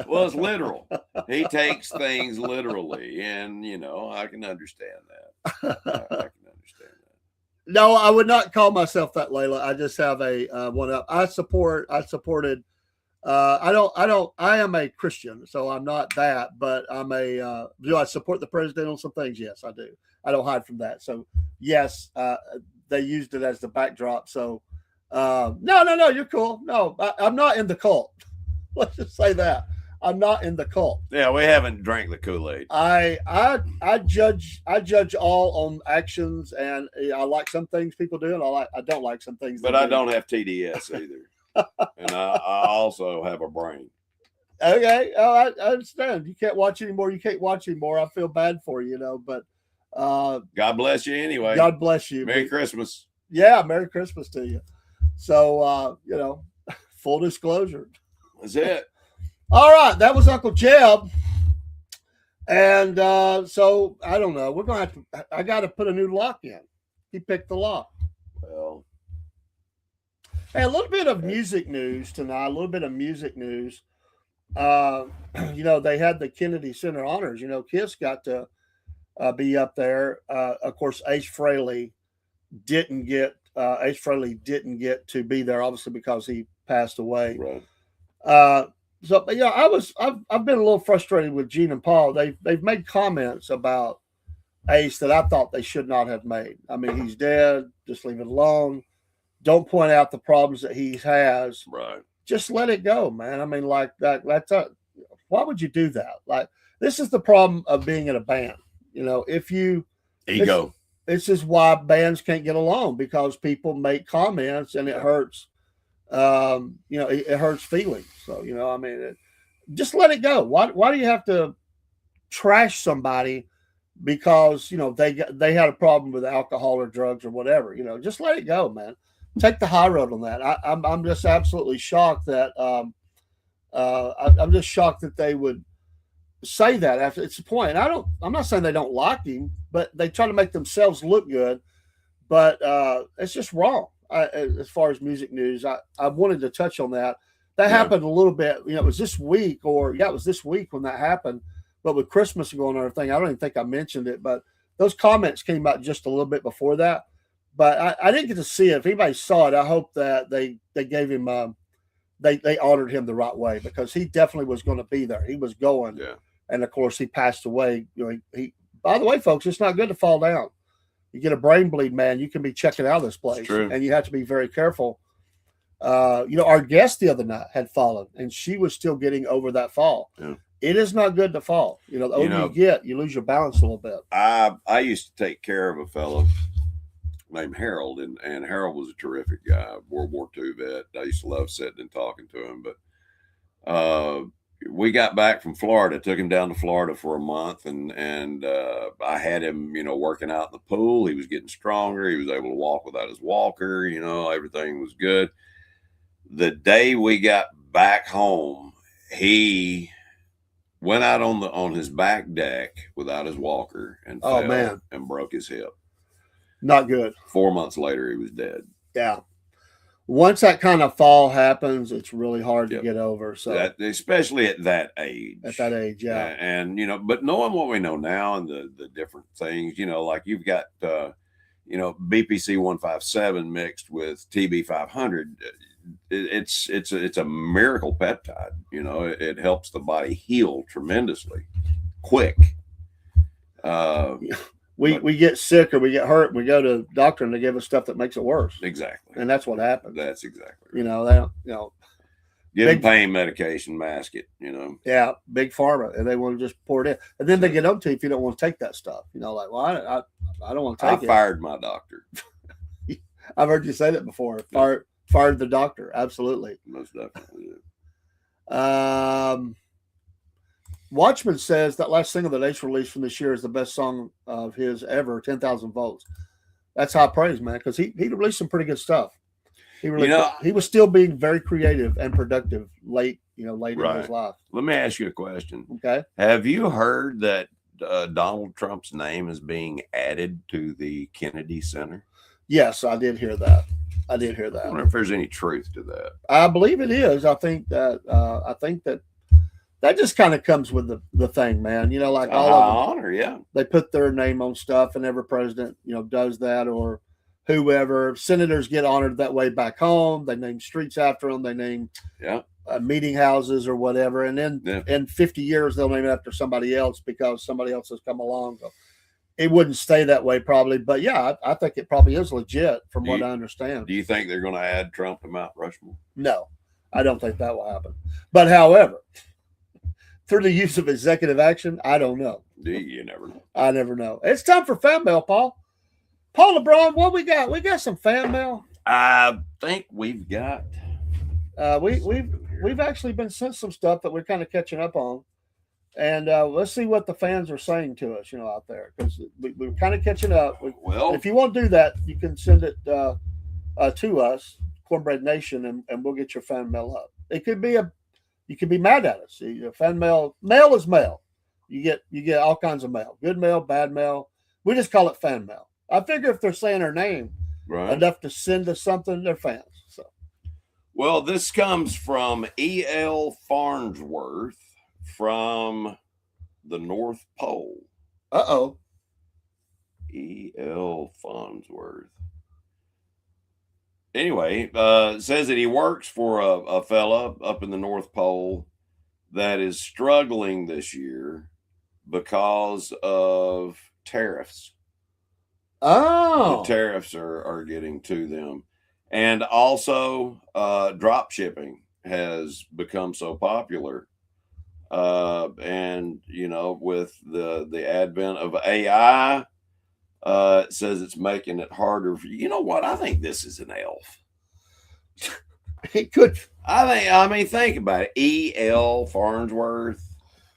Speaker 2: Well, it's literal. He takes things literally, and I can understand that. I can understand that.
Speaker 1: No, I would not call myself that, Layla. I just have a one up. I supported. I am a Christian, so I'm not that, but do I support the president on some things? Yes, I do. I don't hide from that. So yes, they used it as the backdrop. So no, you're cool. No, I'm not in the cult. Let's just say that I'm not in the cult.
Speaker 2: Yeah, we haven't drank the Kool-Aid.
Speaker 1: I judge all on actions, and I like some things people do, and I don't like some things.
Speaker 2: But I don't have TDS either, and I also have a brain.
Speaker 1: Okay, I understand. You can't watch anymore. You can't watch anymore. I feel bad for you, but
Speaker 2: God bless you anyway.
Speaker 1: God bless you.
Speaker 2: Merry Christmas.
Speaker 1: Yeah, Merry Christmas to you. So full disclosure.
Speaker 2: That's it.
Speaker 1: All right, that was Uncle Jeb. And so I don't know. We're gonna I gotta put a new lock in. He picked the lock.
Speaker 2: Well.
Speaker 1: Hey, a little bit of music news tonight, a little bit of music news. They had the Kennedy Center Honors. Kiss got to be up there. Of course, Ace Frehley didn't get to be there, obviously, because he passed away.
Speaker 2: Right.
Speaker 1: I've been a little frustrated with Gene and Paul. They've made comments about Ace that I thought they should not have made. I mean, he's dead. Just leave it alone. Don't point out the problems that he has.
Speaker 2: Right.
Speaker 1: Just let it go, man. I mean, like that. Why would you do that? Like, this is the problem of being in a band. If you
Speaker 2: ego.
Speaker 1: This is why bands can't get along, because people make comments and it hurts. It hurts feelings. So just let it go. Why do you have to trash somebody because they had a problem with alcohol or drugs or whatever? Just let it go, man. Take the high road on that. I'm just absolutely shocked that I'm just shocked that they would say that after it's the point. I'm not saying they don't like him, but they try to make themselves look good. But it's just wrong. As far as music news, I wanted to touch on that. That happened a little bit. It was this week, it was this week when that happened. But with Christmas going on and everything, I don't even think I mentioned it. But those comments came out just a little bit before that. But I didn't get to see it. If anybody saw it, I hope that they gave him they honored him the right way, because he definitely was going to be there. He was going, and of course he passed away. He by the way, folks, it's not good to fall down. You get a brain bleed, man, you can be checking out of this place, and you have to be very careful. Our guest the other night had fallen, and she was still getting over that fall. Yeah. It is not good to fall. The older you get, you lose your balance a little bit.
Speaker 2: I used to take care of a fellow named Harold, and Harold was a terrific guy, World War II vet. I used to love sitting and talking to him, but we got back from Florida, took him down to Florida for a month, and I had him, working out in the pool. He was getting stronger. He was able to walk without his walker. Everything was good. The day we got back home, he went out on his back deck without his walker and fell and broke his hip.
Speaker 1: Not good.
Speaker 2: 4 months later, he was dead.
Speaker 1: Yeah. Once that kind of fall happens, it's really hard to get over. So
Speaker 2: especially at that age.
Speaker 1: At that age, yeah.
Speaker 2: And but knowing what we know now and the different things, like you've got BPC 157 mixed with TB 500. It's a miracle peptide. It helps the body heal tremendously quick.
Speaker 1: We get sick or we get hurt, we go to the doctor and they give us stuff that makes it worse.
Speaker 2: Exactly.
Speaker 1: And that's what happens.
Speaker 2: That's exactly
Speaker 1: right. They don't,
Speaker 2: give them pain medication, mask it,
Speaker 1: Yeah, big pharma, and they want to just pour it in. And then they get up to you if you don't want to take that stuff. Like, well, I don't want to take it.
Speaker 2: I fired my doctor.
Speaker 1: I've heard you say that before. Fired the doctor. Absolutely.
Speaker 2: Most definitely.
Speaker 1: Watchman says that last single that Ace released from this year is the best song of his ever, 10,000 Volts. That's high praise, man, because he released some pretty good stuff. He was still being very creative and productive late in his life.
Speaker 2: Let me ask you a question.
Speaker 1: Okay.
Speaker 2: Have you heard that Donald Trump's name is being added to the Kennedy Center?
Speaker 1: Yes, I did hear that. I
Speaker 2: wonder if there's any truth to that.
Speaker 1: I believe it is. I think that just kind of comes with the thing, man. Like all of them,
Speaker 2: honor, yeah.
Speaker 1: They put their name on stuff, and every president, does that, or whoever. Senators get honored that way back home. They name streets after them. They name meeting houses or whatever, and then in 50 years they'll name it after somebody else because somebody else has come along. So it wouldn't stay that way probably, but yeah, I think it probably is legit from what I understand.
Speaker 2: Do you think they're going to add Trump to Mount Rushmore?
Speaker 1: No, I don't think that will happen. But however, through the use of executive action, I don't know.
Speaker 2: You never know.
Speaker 1: I never know. It's time for fan mail, Paul. Paul LeBron, what we got? We got some fan mail.
Speaker 2: I think we've got.
Speaker 1: We've actually been sent some stuff that we're kind of catching up on. And let's see what the fans are saying to us, out there, because we're kind of catching up.
Speaker 2: Well,
Speaker 1: if you want to do that, you can send it to us, Cornbread Nation, and we'll get your fan mail up. It could be you could be mad at us. Fan mail is mail. You get all kinds of mail, good mail, bad mail. We just call it fan mail. I figure if they're saying our name enough to send us something, they're fans. So,
Speaker 2: well, this comes from E.L. Farnsworth. From the North Pole. E.L. Farnsworth. Anyway, says that he works for a fella up in the North Pole that is struggling this year because of tariffs.
Speaker 1: Oh.
Speaker 2: The tariffs are getting to them. And also drop shipping has become so popular. And with the advent of AI, it says it's making it harder for you know what? I think this is an elf.
Speaker 1: It could.
Speaker 2: I mean, think about it. E.L. Farnsworth.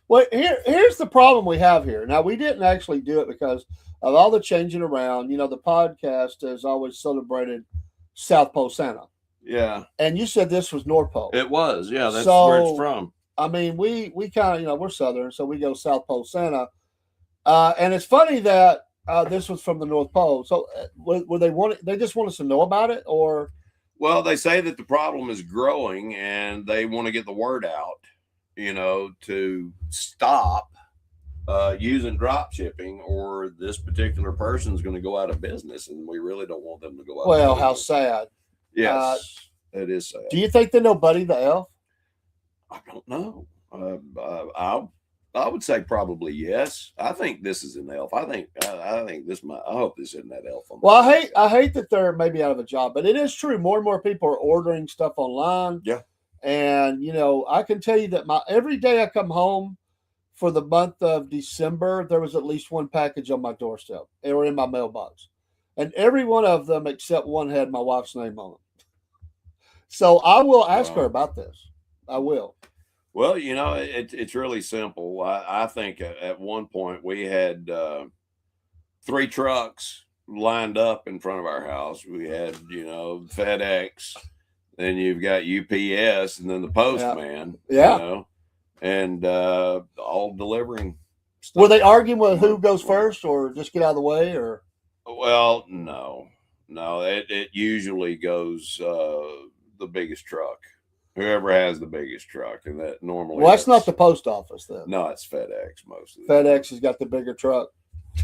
Speaker 1: Well, here's the problem we have here. Now, we didn't actually do it because of all the changing around. The podcast has always celebrated South Pole Santa.
Speaker 2: Yeah.
Speaker 1: And you said this was North Pole.
Speaker 2: It was. Yeah, that's where it's from.
Speaker 1: I mean, we kind of, we're Southern, so we go South Pole Santa. And it's funny that this was from the North Pole. So were they just want us to know about it, or?
Speaker 2: Well, they say that the problem is growing and they want to get the word out, to stop using drop shipping, or this particular person is going to go out of business, and we really don't want them to go out of business.
Speaker 1: Well, how sad.
Speaker 2: Yes, it is sad.
Speaker 1: Do you think they know Buddy the Elf?
Speaker 2: I don't know. I would say probably yes. I think this is an elf. I think this might. I hope this isn't that elf.
Speaker 1: Well, I hate that they're maybe out of a job, but it is true. More and more people are ordering stuff online.
Speaker 2: Yeah.
Speaker 1: And I can tell you that every day I come home for the month of December, there was at least one package on my doorstep or in my mailbox, and every one of them except one had my wife's name on it. So I will ask her about this. I will.
Speaker 2: Well, it's really simple. I think at one point we had 3 trucks lined up in front of our house. We had, FedEx, then you've got UPS, and then the postman.
Speaker 1: Yeah.
Speaker 2: And all delivering stuff.
Speaker 1: Were they arguing with who goes first, or just get out of the way, or?
Speaker 2: Well, no. It usually goes the biggest truck. Whoever has the biggest truck, and that normally.
Speaker 1: Well, that's not the post office then.
Speaker 2: No, it's FedEx most of the
Speaker 1: FedEx time. Has got the bigger truck.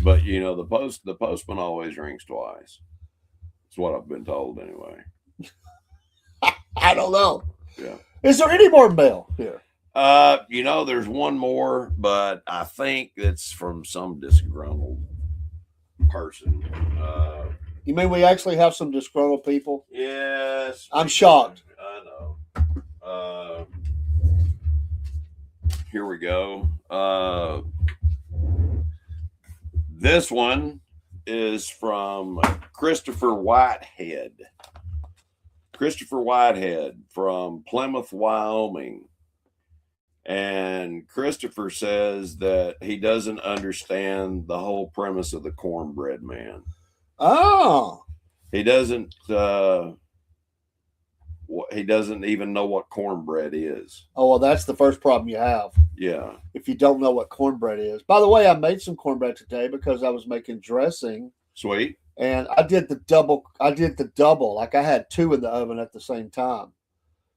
Speaker 2: But the postman always rings twice. That's what I've been told anyway.
Speaker 1: I don't know.
Speaker 2: Yeah.
Speaker 1: Is there any more mail here?
Speaker 2: There's one more, but I think it's from some disgruntled person.
Speaker 1: You mean we actually have some disgruntled people?
Speaker 2: Yes.
Speaker 1: I'm shocked.
Speaker 2: I know. Here we go. This one is from Christopher Whitehead. Christopher Whitehead from Plymouth, Wyoming. And Christopher says that he doesn't understand the whole premise of the Cornbread Man.
Speaker 1: Oh,
Speaker 2: He doesn't. He doesn't even know what cornbread is.
Speaker 1: oh well, that's the first problem you have.
Speaker 2: Yeah.
Speaker 1: If you don't know what cornbread is. By the way, I made some cornbread today because I was making dressing.
Speaker 2: Sweet.
Speaker 1: And I did the double. Like I had two in the oven at the same time.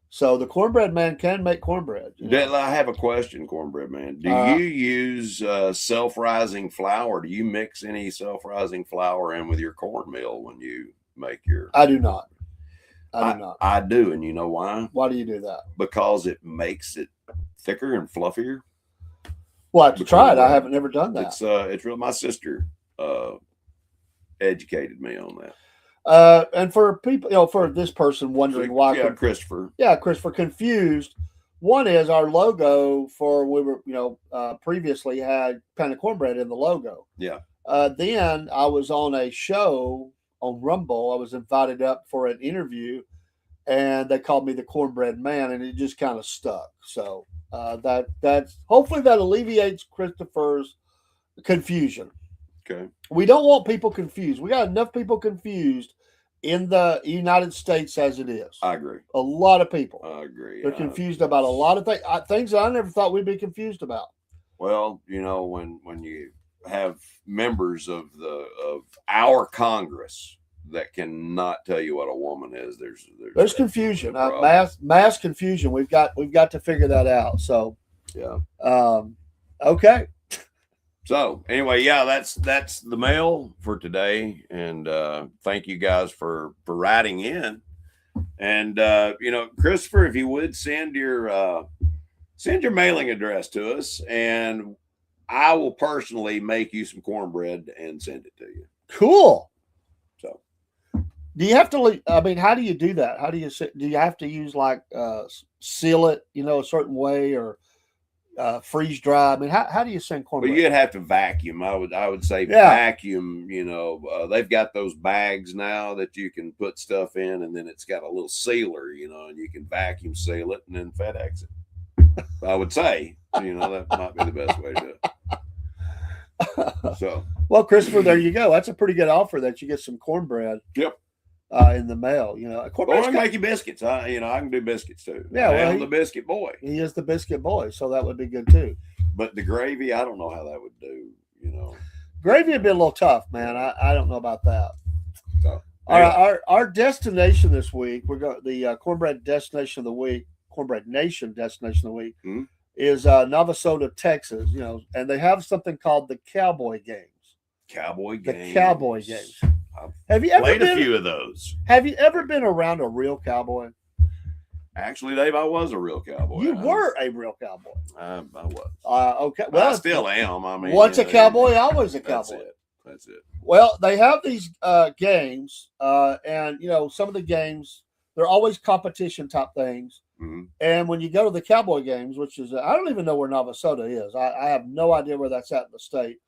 Speaker 1: So the Cornbread Man can make cornbread.
Speaker 2: I have a question, Cornbread Man. Do you use self-rising flour? Do you mix any self-rising flour in with your cornmeal when you make your?
Speaker 1: I do not. I do not.
Speaker 2: I do, and you know why?
Speaker 1: Why do you do that?
Speaker 2: Because it makes it thicker and fluffier.
Speaker 1: Well, I have to try it. I haven't never done that.
Speaker 2: It's real. My sister educated me on that.
Speaker 1: And for people, for this person wondering why,
Speaker 2: Christopher,
Speaker 1: confused. One is our logo for we were, previously had kind of cornbread in the logo.
Speaker 2: Yeah.
Speaker 1: Then I was on a show on Rumble. I was invited up for an interview, and they called me the Cornbread Man, and it just kind of stuck. So that's hopefully that alleviates Christopher's confusion.
Speaker 2: Okay.
Speaker 1: We don't want people confused. We got enough people confused in the United States as it is.
Speaker 2: I agree.
Speaker 1: A lot of people.
Speaker 2: I agree.
Speaker 1: They're confused about a lot of things that I never thought we'd be confused about.
Speaker 2: Well, when you have members of our Congress that cannot tell you what a woman is, there's confusion.
Speaker 1: Mass confusion. We've got to figure that out. So
Speaker 2: yeah.
Speaker 1: Okay.
Speaker 2: So anyway, yeah, that's the mail for today, and thank you guys for writing in. And Christopher, if you would send your mailing address to us, and I will personally make you some cornbread and send it to you.
Speaker 1: Cool.
Speaker 2: So,
Speaker 1: do you have to? I mean, how do you do that? How do you have to use seal it, a certain way, or freeze dry? I mean, how do you send cornbread?
Speaker 2: Well, you'd have to vacuum. I would say vacuum. They've got those bags now that you can put stuff in, and then it's got a little sealer, and you can vacuum seal it and then FedEx it. I would say, that might be the best way to do it. So,
Speaker 1: well, Christopher, there you go. That's a pretty good offer that you get some cornbread.
Speaker 2: Yep.
Speaker 1: In the mail,
Speaker 2: Cornbread. I can make you biscuits. I can do biscuits too.
Speaker 1: Yeah,
Speaker 2: I'm the biscuit boy.
Speaker 1: He is the biscuit boy, so that would be good too.
Speaker 2: But the gravy, I don't know how that would do.
Speaker 1: Gravy would be a little tough, man. I don't know about that.
Speaker 2: So,
Speaker 1: anyway. Our destination this week, we're going the Cornbread destination of the week, Cornbread Nation destination of the week, is Navasota, Texas. And they have something called the Cowboy Games. The Cowboy Games. Have you ever
Speaker 2: played a few of those?
Speaker 1: Have you ever been around a real cowboy?
Speaker 2: Actually, Dave, I was a real cowboy.
Speaker 1: You were a real cowboy.
Speaker 2: I was.
Speaker 1: Okay. Well,
Speaker 2: I still am. I mean,
Speaker 1: once a cowboy, always a cowboy.
Speaker 2: That's it.
Speaker 1: Well, they have these games, and some of the games, they're always competition type things.
Speaker 2: Mm-hmm.
Speaker 1: And when you go to the Cowboy Games, which is, I don't even know where Navasota is. I have no idea where that's at in the state.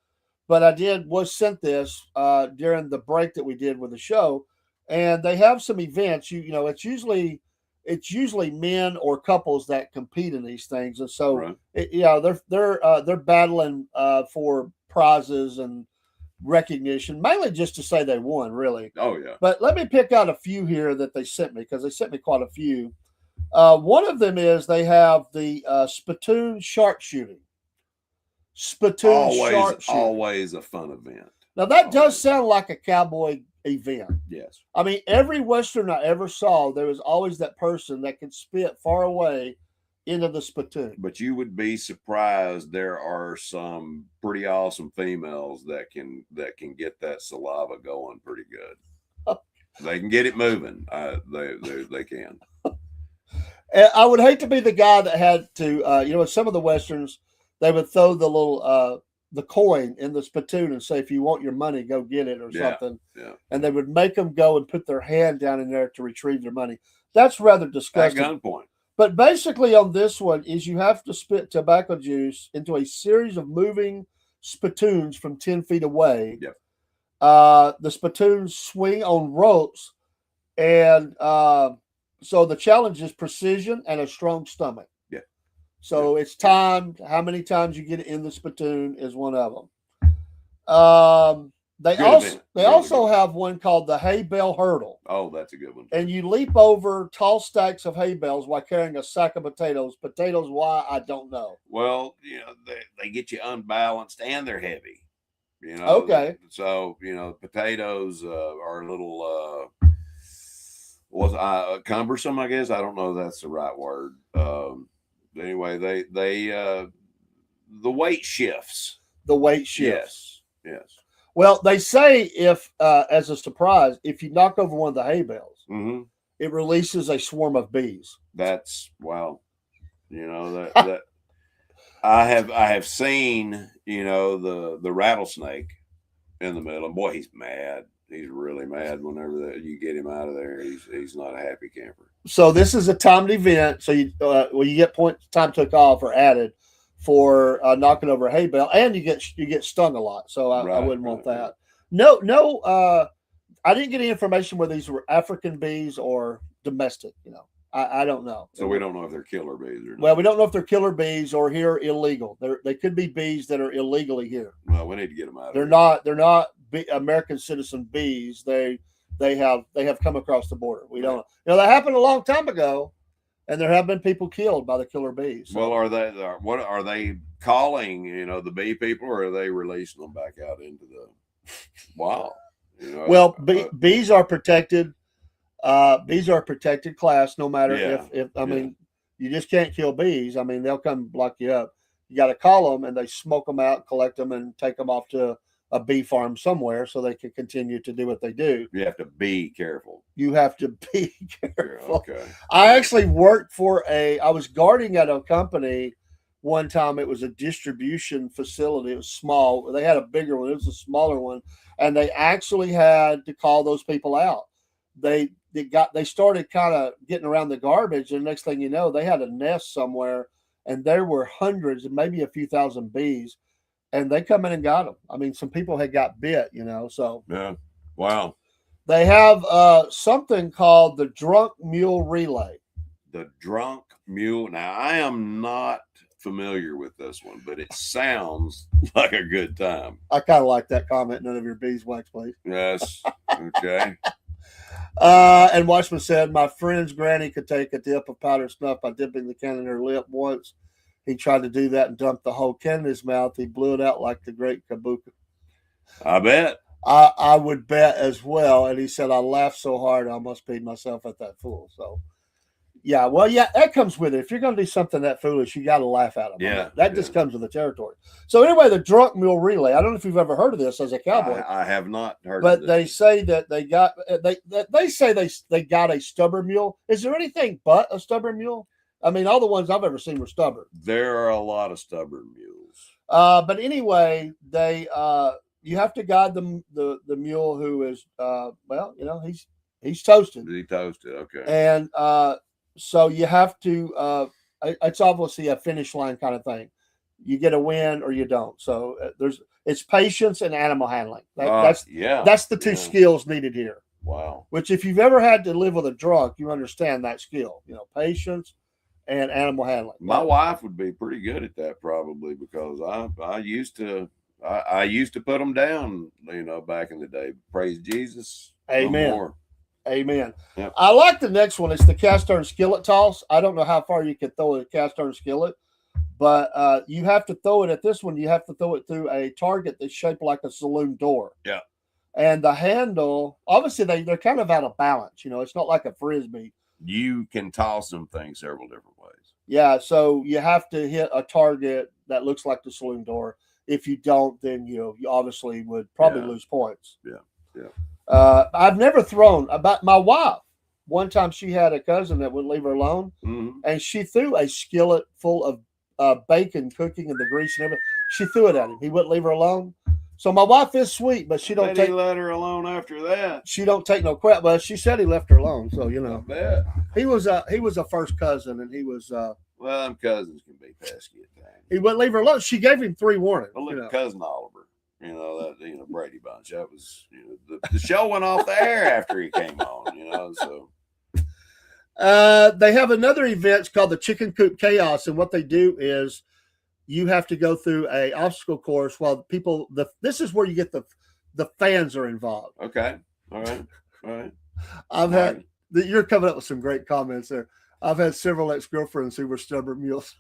Speaker 1: But I was sent this during the break that we did with the show, and they have some events. It's usually men or couples that compete in these things, and so they're battling for prizes and recognition, mainly just to say they won, really.
Speaker 2: Oh yeah.
Speaker 1: But let me pick out a few here that they sent me, because they sent me quite a few. One of them is they have the spittoon sharpshooting.
Speaker 2: Always a fun event.
Speaker 1: Now that does sound like a cowboy event.
Speaker 2: Yes.
Speaker 1: I mean, every Western I ever saw, there was always that person that could spit far away into the spittoon.
Speaker 2: But you would be surprised. There are some pretty awesome females that can get that saliva going pretty good. They can get it moving. They can.
Speaker 1: I would hate to be the guy that had to, in some of the Westerns, they would throw the little the coin in the spittoon and say, if you want your money, go get it or something.
Speaker 2: Yeah.
Speaker 1: And they would make them go and put their hand down in there to retrieve their money. That's rather disgusting.
Speaker 2: At gunpoint.
Speaker 1: But basically on this one is you have to spit tobacco juice into a series of moving spittoons from 10 feet away.
Speaker 2: Yep.
Speaker 1: The spittoons swing on ropes. And so the challenge is precision and a strong stomach.
Speaker 2: Yeah.
Speaker 1: So it's timed. How many times you get it in the spittoon is one of them. They also have one called the hay bale hurdle.
Speaker 2: Oh, that's a good one.
Speaker 1: And you leap over tall stacks of hay bales while carrying a sack of potatoes. Potatoes, why? I don't know.
Speaker 2: Well, they get you unbalanced and they're heavy.
Speaker 1: Okay.
Speaker 2: So potatoes are a little cumbersome, I guess. I don't know if that's the right word. Anyway, they the weight shifts.
Speaker 1: The weight shifts.
Speaker 2: Yes.
Speaker 1: Well, they say if, as a surprise, if you knock over one of the hay bales,
Speaker 2: Mm-hmm.
Speaker 1: it releases a swarm of bees.
Speaker 2: That's that I have seen the rattlesnake in the middle, and boy, he's mad. He's really mad whenever you get him out of there. He's not a happy camper.
Speaker 1: So this is a timed event. So you get points time took off or added for knocking over a hay bale, and you get stung a lot. So I wouldn't want that. No. I didn't get any information whether these were African bees or domestic. I don't know.
Speaker 2: So we don't know if they're killer bees or not.
Speaker 1: Well, we don't know if they're killer bees or here illegal. They could be bees that are illegally here.
Speaker 2: Well, we need to get them out.
Speaker 1: They're not American citizen bees. They have come across the border. We don't. That happened a long time ago, and there have been people killed by the killer bees. So.
Speaker 2: Well, what are they calling? The bee people, or are they releasing them back out into the wild?
Speaker 1: Well, bees are protected. Bees are a protected class, no matter if you just can't kill bees. I mean, they'll come lock you up. You got to call them, and they smoke them out, collect them, and take them off to a bee farm somewhere so they can continue to do what they do.
Speaker 2: You have to be careful.
Speaker 1: You have to be careful.
Speaker 2: Okay.
Speaker 1: I actually worked I was guarding at a company one time. It was a distribution facility. It was small. They had a bigger one. It was a smaller one. And they actually had to call those people out. They started kind of getting around the garbage, and next thing you know, they had a nest somewhere, and there were hundreds and maybe a few thousand bees, and they come in and got them. I mean, some people had got bit, so
Speaker 2: yeah, wow.
Speaker 1: They have something called the drunk mule relay.
Speaker 2: The drunk mule. Now, I am not familiar with this one, but it sounds like a good time.
Speaker 1: I kind of like that comment. None of your beeswax, please.
Speaker 2: Yes. Okay.
Speaker 1: And Watchman said, my friend's granny could take a dip of powdered snuff by dipping the can in her lip once. He tried to do that and dumped the whole can in his mouth. He blew it out like the great Kabuka.
Speaker 2: I bet.
Speaker 1: I would bet as well. And he said, I laughed so hard I almost peed myself at that fool. So, yeah, that comes with it. If you're going to do something that foolish, you got to laugh at them.
Speaker 2: Yeah.
Speaker 1: That just comes with the territory. So, anyway, the drunk mule relay. I don't know if you've ever heard of this as a cowboy.
Speaker 2: I have not heard
Speaker 1: but
Speaker 2: of this.
Speaker 1: They say that they say they got a stubborn mule. Is there anything but a stubborn mule? I mean, all the ones I've ever seen were stubborn.
Speaker 2: There are a lot of stubborn mules.
Speaker 1: But anyway, you have to guide the mule who is he's toasted.
Speaker 2: He toasted, okay.
Speaker 1: And so you have to. It's obviously a finish line kind of thing. You get a win or you don't. So it's patience and animal handling. That's the two skills needed here.
Speaker 2: Wow.
Speaker 1: Which, if you've ever had to live with a drunk, you understand that skill. Patience and animal handling.
Speaker 2: My wife would be pretty good at that probably, because I used to put them down, back in the day. Praise Jesus.
Speaker 1: Amen.
Speaker 2: No more.
Speaker 1: Amen.
Speaker 2: Yep.
Speaker 1: I like the next one. It's the cast iron skillet toss. I don't know how far you can throw a cast iron skillet, but you have to throw it at this one. You have to throw it through a target that's shaped like a saloon door.
Speaker 2: Yeah.
Speaker 1: And the handle, obviously, they're kind of out of balance. It's not like a frisbee.
Speaker 2: You can toss them things several different ways.
Speaker 1: Yeah. So you have to hit a target that looks like the saloon door. If you don't, then you obviously would probably lose points.
Speaker 2: Yeah. Yeah.
Speaker 1: I've never thrown. About my wife, one time she had a cousin that wouldn't leave her alone, and she threw a skillet full of bacon cooking and the grease and everything. She threw it at him. He wouldn't leave her alone. So my wife is sweet, but she don't take.
Speaker 2: He let her alone after that.
Speaker 1: She don't take no crap. But she said he left her alone. So
Speaker 2: I bet.
Speaker 1: he was a first cousin, and he was.
Speaker 2: Well, them cousins can be pesky at times.
Speaker 1: He wouldn't leave her alone. She gave him 3 warnings.
Speaker 2: Well, look at Cousin Oliver. Brady Bunch. That was the show went off the air after he came on. So.
Speaker 1: They have another event. It's called the Chicken Coop Chaos, and what they do is you have to go through a obstacle course while people. This is where you get the fans are involved.
Speaker 2: Okay. All right. All right.
Speaker 1: I've had. You're coming up with some great comments there. I've had several ex-girlfriends who were stubborn mules.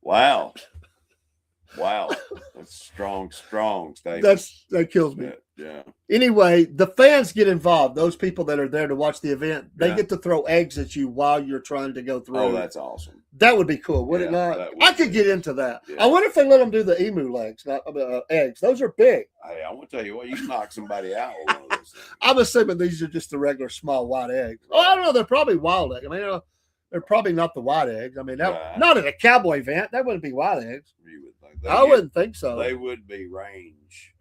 Speaker 2: Wow. That's strong statement.
Speaker 1: That kills me.
Speaker 2: Yeah.
Speaker 1: Anyway, the fans get involved. Those people that are there to watch the event, they get to throw eggs at you while you're trying to go through.
Speaker 2: Oh, that's awesome.
Speaker 1: That would be cool, would it not? I could get into that. Yeah. I wonder if they let them do the emu legs, not eggs. Those are big.
Speaker 2: Hey, I want to tell you what, you can knock somebody out with one of those things.
Speaker 1: I'm assuming these are just the regular small white eggs. Oh, I don't know. They're probably wild eggs. I mean, they're probably not the white eggs. I mean, not at a cowboy event. That wouldn't be white eggs.
Speaker 2: You would think.
Speaker 1: I wouldn't think so.
Speaker 2: They would be range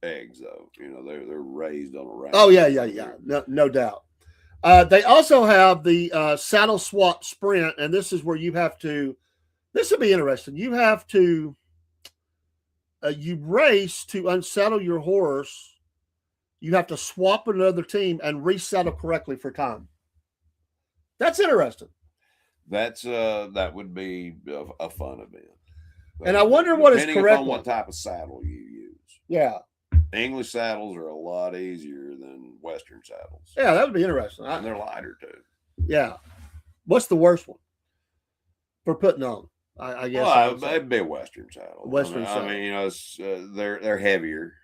Speaker 2: eggs, though. You know, they're raised on a range.
Speaker 1: Oh yeah. No doubt. They also have the saddle swap sprint, and this is where you have to. This would be interesting. You have to. You race to unsaddle your horse. You have to swap another team and resaddle correctly for time. That's interesting.
Speaker 2: That would be a fun event.
Speaker 1: And I wonder what is correct.
Speaker 2: On what type of saddle you use.
Speaker 1: Yeah.
Speaker 2: English saddles are a lot easier than Western saddles.
Speaker 1: Yeah, that would be interesting.
Speaker 2: And they're lighter too.
Speaker 1: Yeah. What's the worst one for putting on? I guess.
Speaker 2: Well, it'd be a Western saddle.
Speaker 1: Saddle.
Speaker 2: I mean, you know, it's, they're heavier,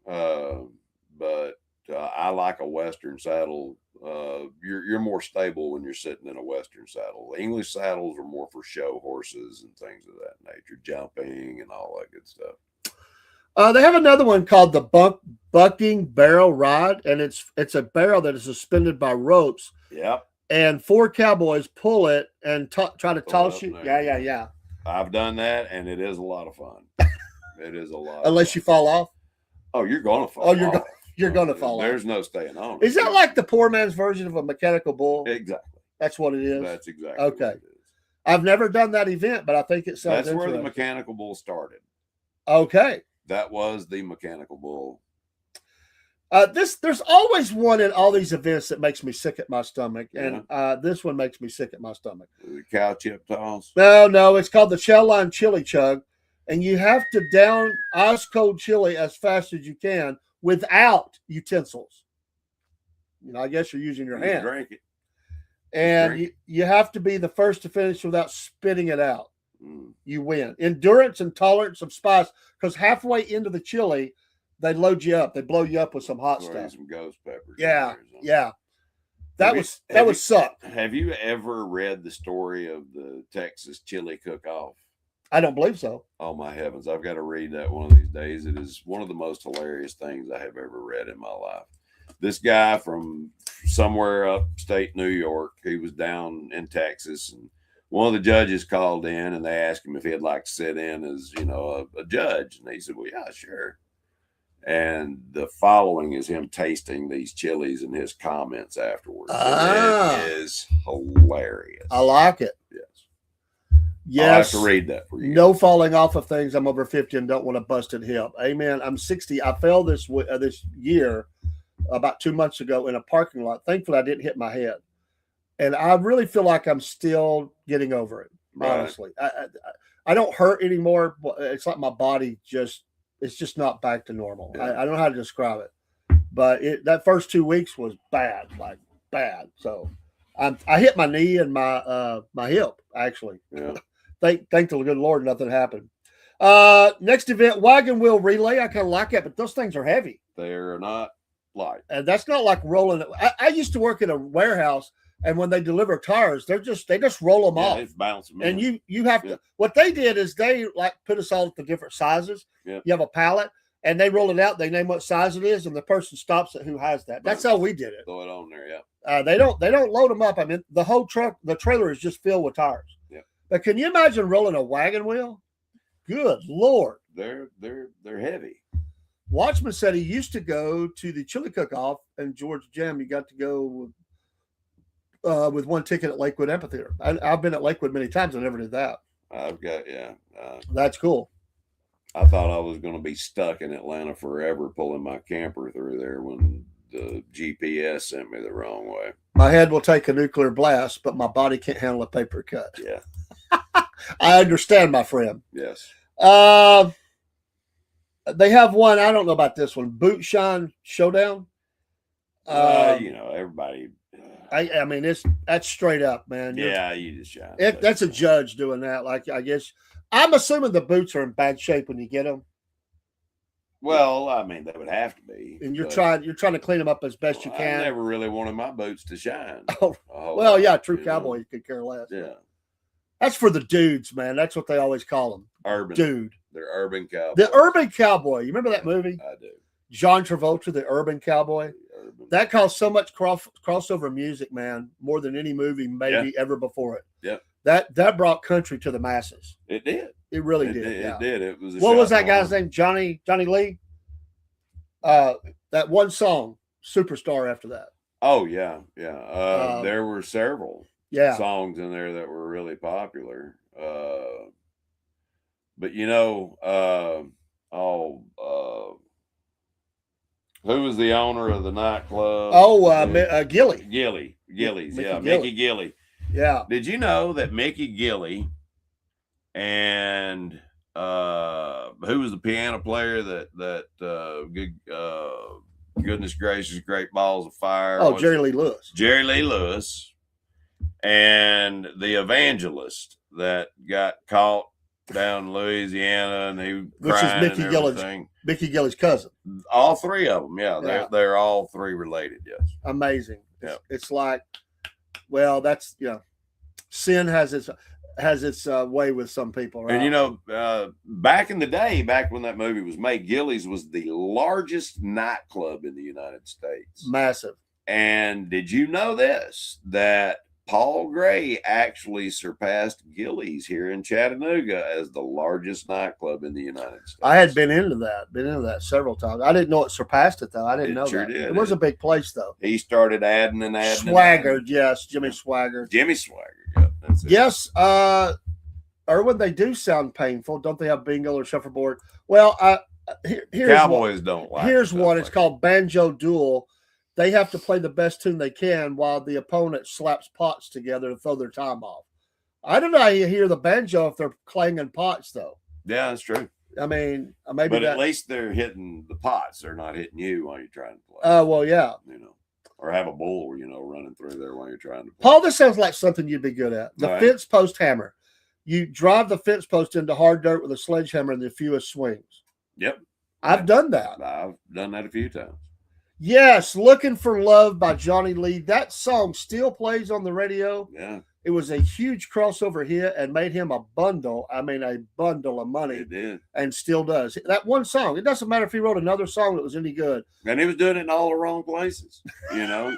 Speaker 2: but I like a Western saddle. You're more stable when you're sitting in a Western saddle. English saddles are more for show horses and things of that nature, jumping and all that good stuff.
Speaker 1: They have another one called the bucking barrel ride, and it's a barrel that is suspended by ropes.
Speaker 2: Yep.
Speaker 1: And 4 cowboys pull it and try to toss you. Yeah.
Speaker 2: I've done that, and it is a lot of fun. It is a lot.
Speaker 1: Unless you fall off.
Speaker 2: Oh, you're going to fall off.
Speaker 1: You're going to fall off.
Speaker 2: There's no staying on.
Speaker 1: Is that like the poor man's version of a mechanical bull?
Speaker 2: Exactly.
Speaker 1: That's what it is?
Speaker 2: That's exactly
Speaker 1: okay.
Speaker 2: What it is.
Speaker 1: I've never done that event, but I think it sounds
Speaker 2: That's where the mechanical bull started.
Speaker 1: Okay.
Speaker 2: That was the mechanical bull.
Speaker 1: There's always one in all these events that makes me sick at my stomach, and this one makes me sick at my stomach.
Speaker 2: The cow chip toss?
Speaker 1: No, it's called the Chow Line Chili Chug, and you have to down ice cold chili as fast as you can without utensils. You know, I guess you're using your hand.
Speaker 2: Drink it.
Speaker 1: And you have to be the first to finish without spitting it out. You win. Endurance and tolerance of spice, because halfway into the chili, they load you up. They blow you up with some hot stuff.
Speaker 2: Some ghost peppers.
Speaker 1: Yeah. That would suck.
Speaker 2: Have you ever read the story of the Texas chili cook-off?
Speaker 1: I don't believe so.
Speaker 2: Oh my heavens! I've got to read that one of these days. It is one of the most hilarious things I have ever read in my life. This guy from somewhere upstate New York, he was down in Texas, and one of the judges called in and they asked him if he'd like to sit in as, you know, a judge. And he said, well, yeah, sure. And the following is him tasting these chilies and his comments afterwards. It is hilarious.
Speaker 1: I like it. Yes.
Speaker 2: I'll have to read that for you.
Speaker 1: No falling off of things. I'm over 50 and don't want a busted hip. Amen. I'm 60. I fell this year about 2 months ago in a parking lot. Thankfully, I didn't hit my head. And I really feel like I'm still getting over it, honestly. I don't hurt anymore. But it's like my body it's just not back to normal. Yeah. I don't know how to describe it. But that first 2 weeks was bad, like bad. So I hit my knee and my hip, actually.
Speaker 2: Yeah.
Speaker 1: Thank the good Lord nothing happened. Next event, wagon wheel relay. I kind of like it, but those things are heavy.
Speaker 2: They're not light.
Speaker 1: And that's not like rolling. I used to work in a warehouse, and when they deliver tires, they just roll them off.
Speaker 2: They bounce them
Speaker 1: and
Speaker 2: in.
Speaker 1: you have to. What they did is they like put us all at the different sizes.
Speaker 2: Yeah.
Speaker 1: You have a pallet, and they roll it out. They name what size it is, and the person stops it who has that. That's how we did it.
Speaker 2: Throw it on there,
Speaker 1: yeah. They don't load them up. I mean, the whole truck, the trailer is just filled with tires.
Speaker 2: Yeah.
Speaker 1: But can you imagine rolling a wagon wheel? Good Lord.
Speaker 2: They're heavy.
Speaker 1: Watchman said he used to go to the chili cook-off, and George Jim, he got to go with one ticket at Lakewood Amphitheater. I've been at Lakewood many times. I never did that.
Speaker 2: I've got,
Speaker 1: that's cool.
Speaker 2: I thought I was going to be stuck in Atlanta forever pulling my camper through there when the GPS sent me the wrong way.
Speaker 1: My head will take a nuclear blast, but my body can't handle a paper cut.
Speaker 2: Yeah.
Speaker 1: I understand, my friend.
Speaker 2: Yes.
Speaker 1: They have one. I don't know about this one. Boot Shine Showdown.
Speaker 2: Everybody.
Speaker 1: I mean, that's straight up, man.
Speaker 2: Yeah, you just shine.
Speaker 1: That's a judge doing that. Like, I guess I'm assuming the boots are in bad shape when you get them.
Speaker 2: Well, I mean, they would have to be.
Speaker 1: And you're trying to clean them up as best you can.
Speaker 2: I never really wanted my boots to shine.
Speaker 1: Oh, well, yeah, true cowboy could care less.
Speaker 2: Yeah.
Speaker 1: That's for the dudes, man. That's what they always call them.
Speaker 2: Urban.
Speaker 1: Dude.
Speaker 2: They're urban cowboys.
Speaker 1: The Urban Cowboy. You remember that movie?
Speaker 2: I do.
Speaker 1: John Travolta, the Urban Cowboy. That caused so much crossover music, man, more than any movie maybe ever before it.
Speaker 2: Yeah.
Speaker 1: That brought country to the masses.
Speaker 2: It did.
Speaker 1: It really did.
Speaker 2: It did. It was.
Speaker 1: What was that guy's name? Johnny Lee. That one song, Superstar. After that.
Speaker 2: Oh yeah. There were several songs in there that were really popular. But who was the owner of the nightclub?
Speaker 1: Gilly.
Speaker 2: Gillies.
Speaker 1: Mickey
Speaker 2: Mickey Gilly.
Speaker 1: Yeah.
Speaker 2: Did you know that Mickey Gilly and who was the piano player goodness gracious, Great Balls of Fire?
Speaker 1: Oh, Jerry Lee Lewis.
Speaker 2: Jerry Lee Lewis and the evangelist that got caught down in Louisiana, and
Speaker 1: which is Mickey Gilly's cousin.
Speaker 2: All three of them, yeah. They're all three related. Yes,
Speaker 1: amazing. Yeah. It's like, well, that's sin has its way with some people, right?
Speaker 2: And back in the day, back when that movie was made, Gillies was the largest nightclub in the United States.
Speaker 1: Massive.
Speaker 2: And did you know this? That Paul Gray actually surpassed Gillies here in Chattanooga as the largest nightclub in the United States.
Speaker 1: I had been into that several times. I didn't know it surpassed it, though. I didn't know that. It was a big place, though.
Speaker 2: He started adding and adding.
Speaker 1: Swagger, yes. Jimmy Swagger.
Speaker 2: Jimmy Swagger, yeah. That's it.
Speaker 1: Yes. Erwin, they do sound painful. Don't they have bingo or shuffleboard? Well, here's
Speaker 2: Cowboys don't like it.
Speaker 1: Here's one. It's called Banjo Duel. They have to play the best tune they can while the opponent slaps pots together to throw their time off. I don't know how you hear the banjo if they're clanging pots, though.
Speaker 2: Yeah, that's true.
Speaker 1: I mean, maybe.
Speaker 2: But at least they're hitting the pots. They're not hitting you while you're trying to play.
Speaker 1: Well, yeah.
Speaker 2: Or have a bull, running through there while you're trying to play.
Speaker 1: Paul, this sounds like something you'd be good at. The fence post hammer. You drive the fence post into hard dirt with a sledgehammer in the fewest swings.
Speaker 2: Yep.
Speaker 1: I've done that.
Speaker 2: I've done that a few times.
Speaker 1: Yes, Looking for Love by Johnny Lee. That song still plays on the radio.
Speaker 2: Yeah.
Speaker 1: It was a huge crossover hit and made him a bundle of money.
Speaker 2: It did.
Speaker 1: And still does. That one song, it doesn't matter if he wrote another song that was any good.
Speaker 2: And he was doing it in all the wrong places,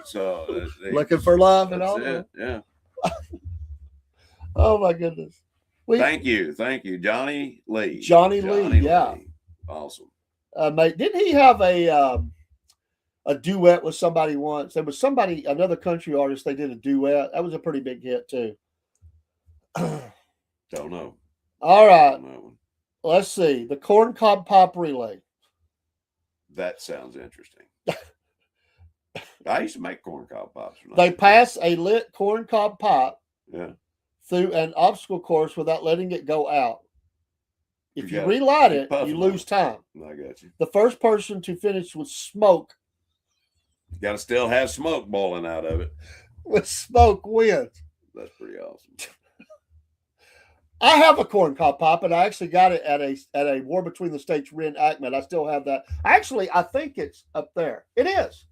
Speaker 2: so.
Speaker 1: Looking for Love and all
Speaker 2: that. Yeah.
Speaker 1: Oh, my goodness.
Speaker 2: Thank you. Johnny Lee.
Speaker 1: Johnny Lee, yeah.
Speaker 2: Awesome.
Speaker 1: Mate, didn't he have a duet with somebody once? There was another country artist, they did a duet. That was a pretty big hit, too.
Speaker 2: Don't know.
Speaker 1: All right. Let's see. The Corn Cob Pop Relay.
Speaker 2: That sounds interesting. I used to make corn cob pops.
Speaker 1: They pass a lit corn cob pop
Speaker 2: through
Speaker 1: an obstacle course without letting it go out. If you relight it, you lose time.
Speaker 2: I got you.
Speaker 1: The first person to finish with smoke.
Speaker 2: You got to still have smoke boiling out of it.
Speaker 1: With smoke wins.
Speaker 2: That's pretty awesome.
Speaker 1: I have a corn cob pop, and I actually got it at a War Between the States reenactment. I still have that. Actually, I think it's up there. It is.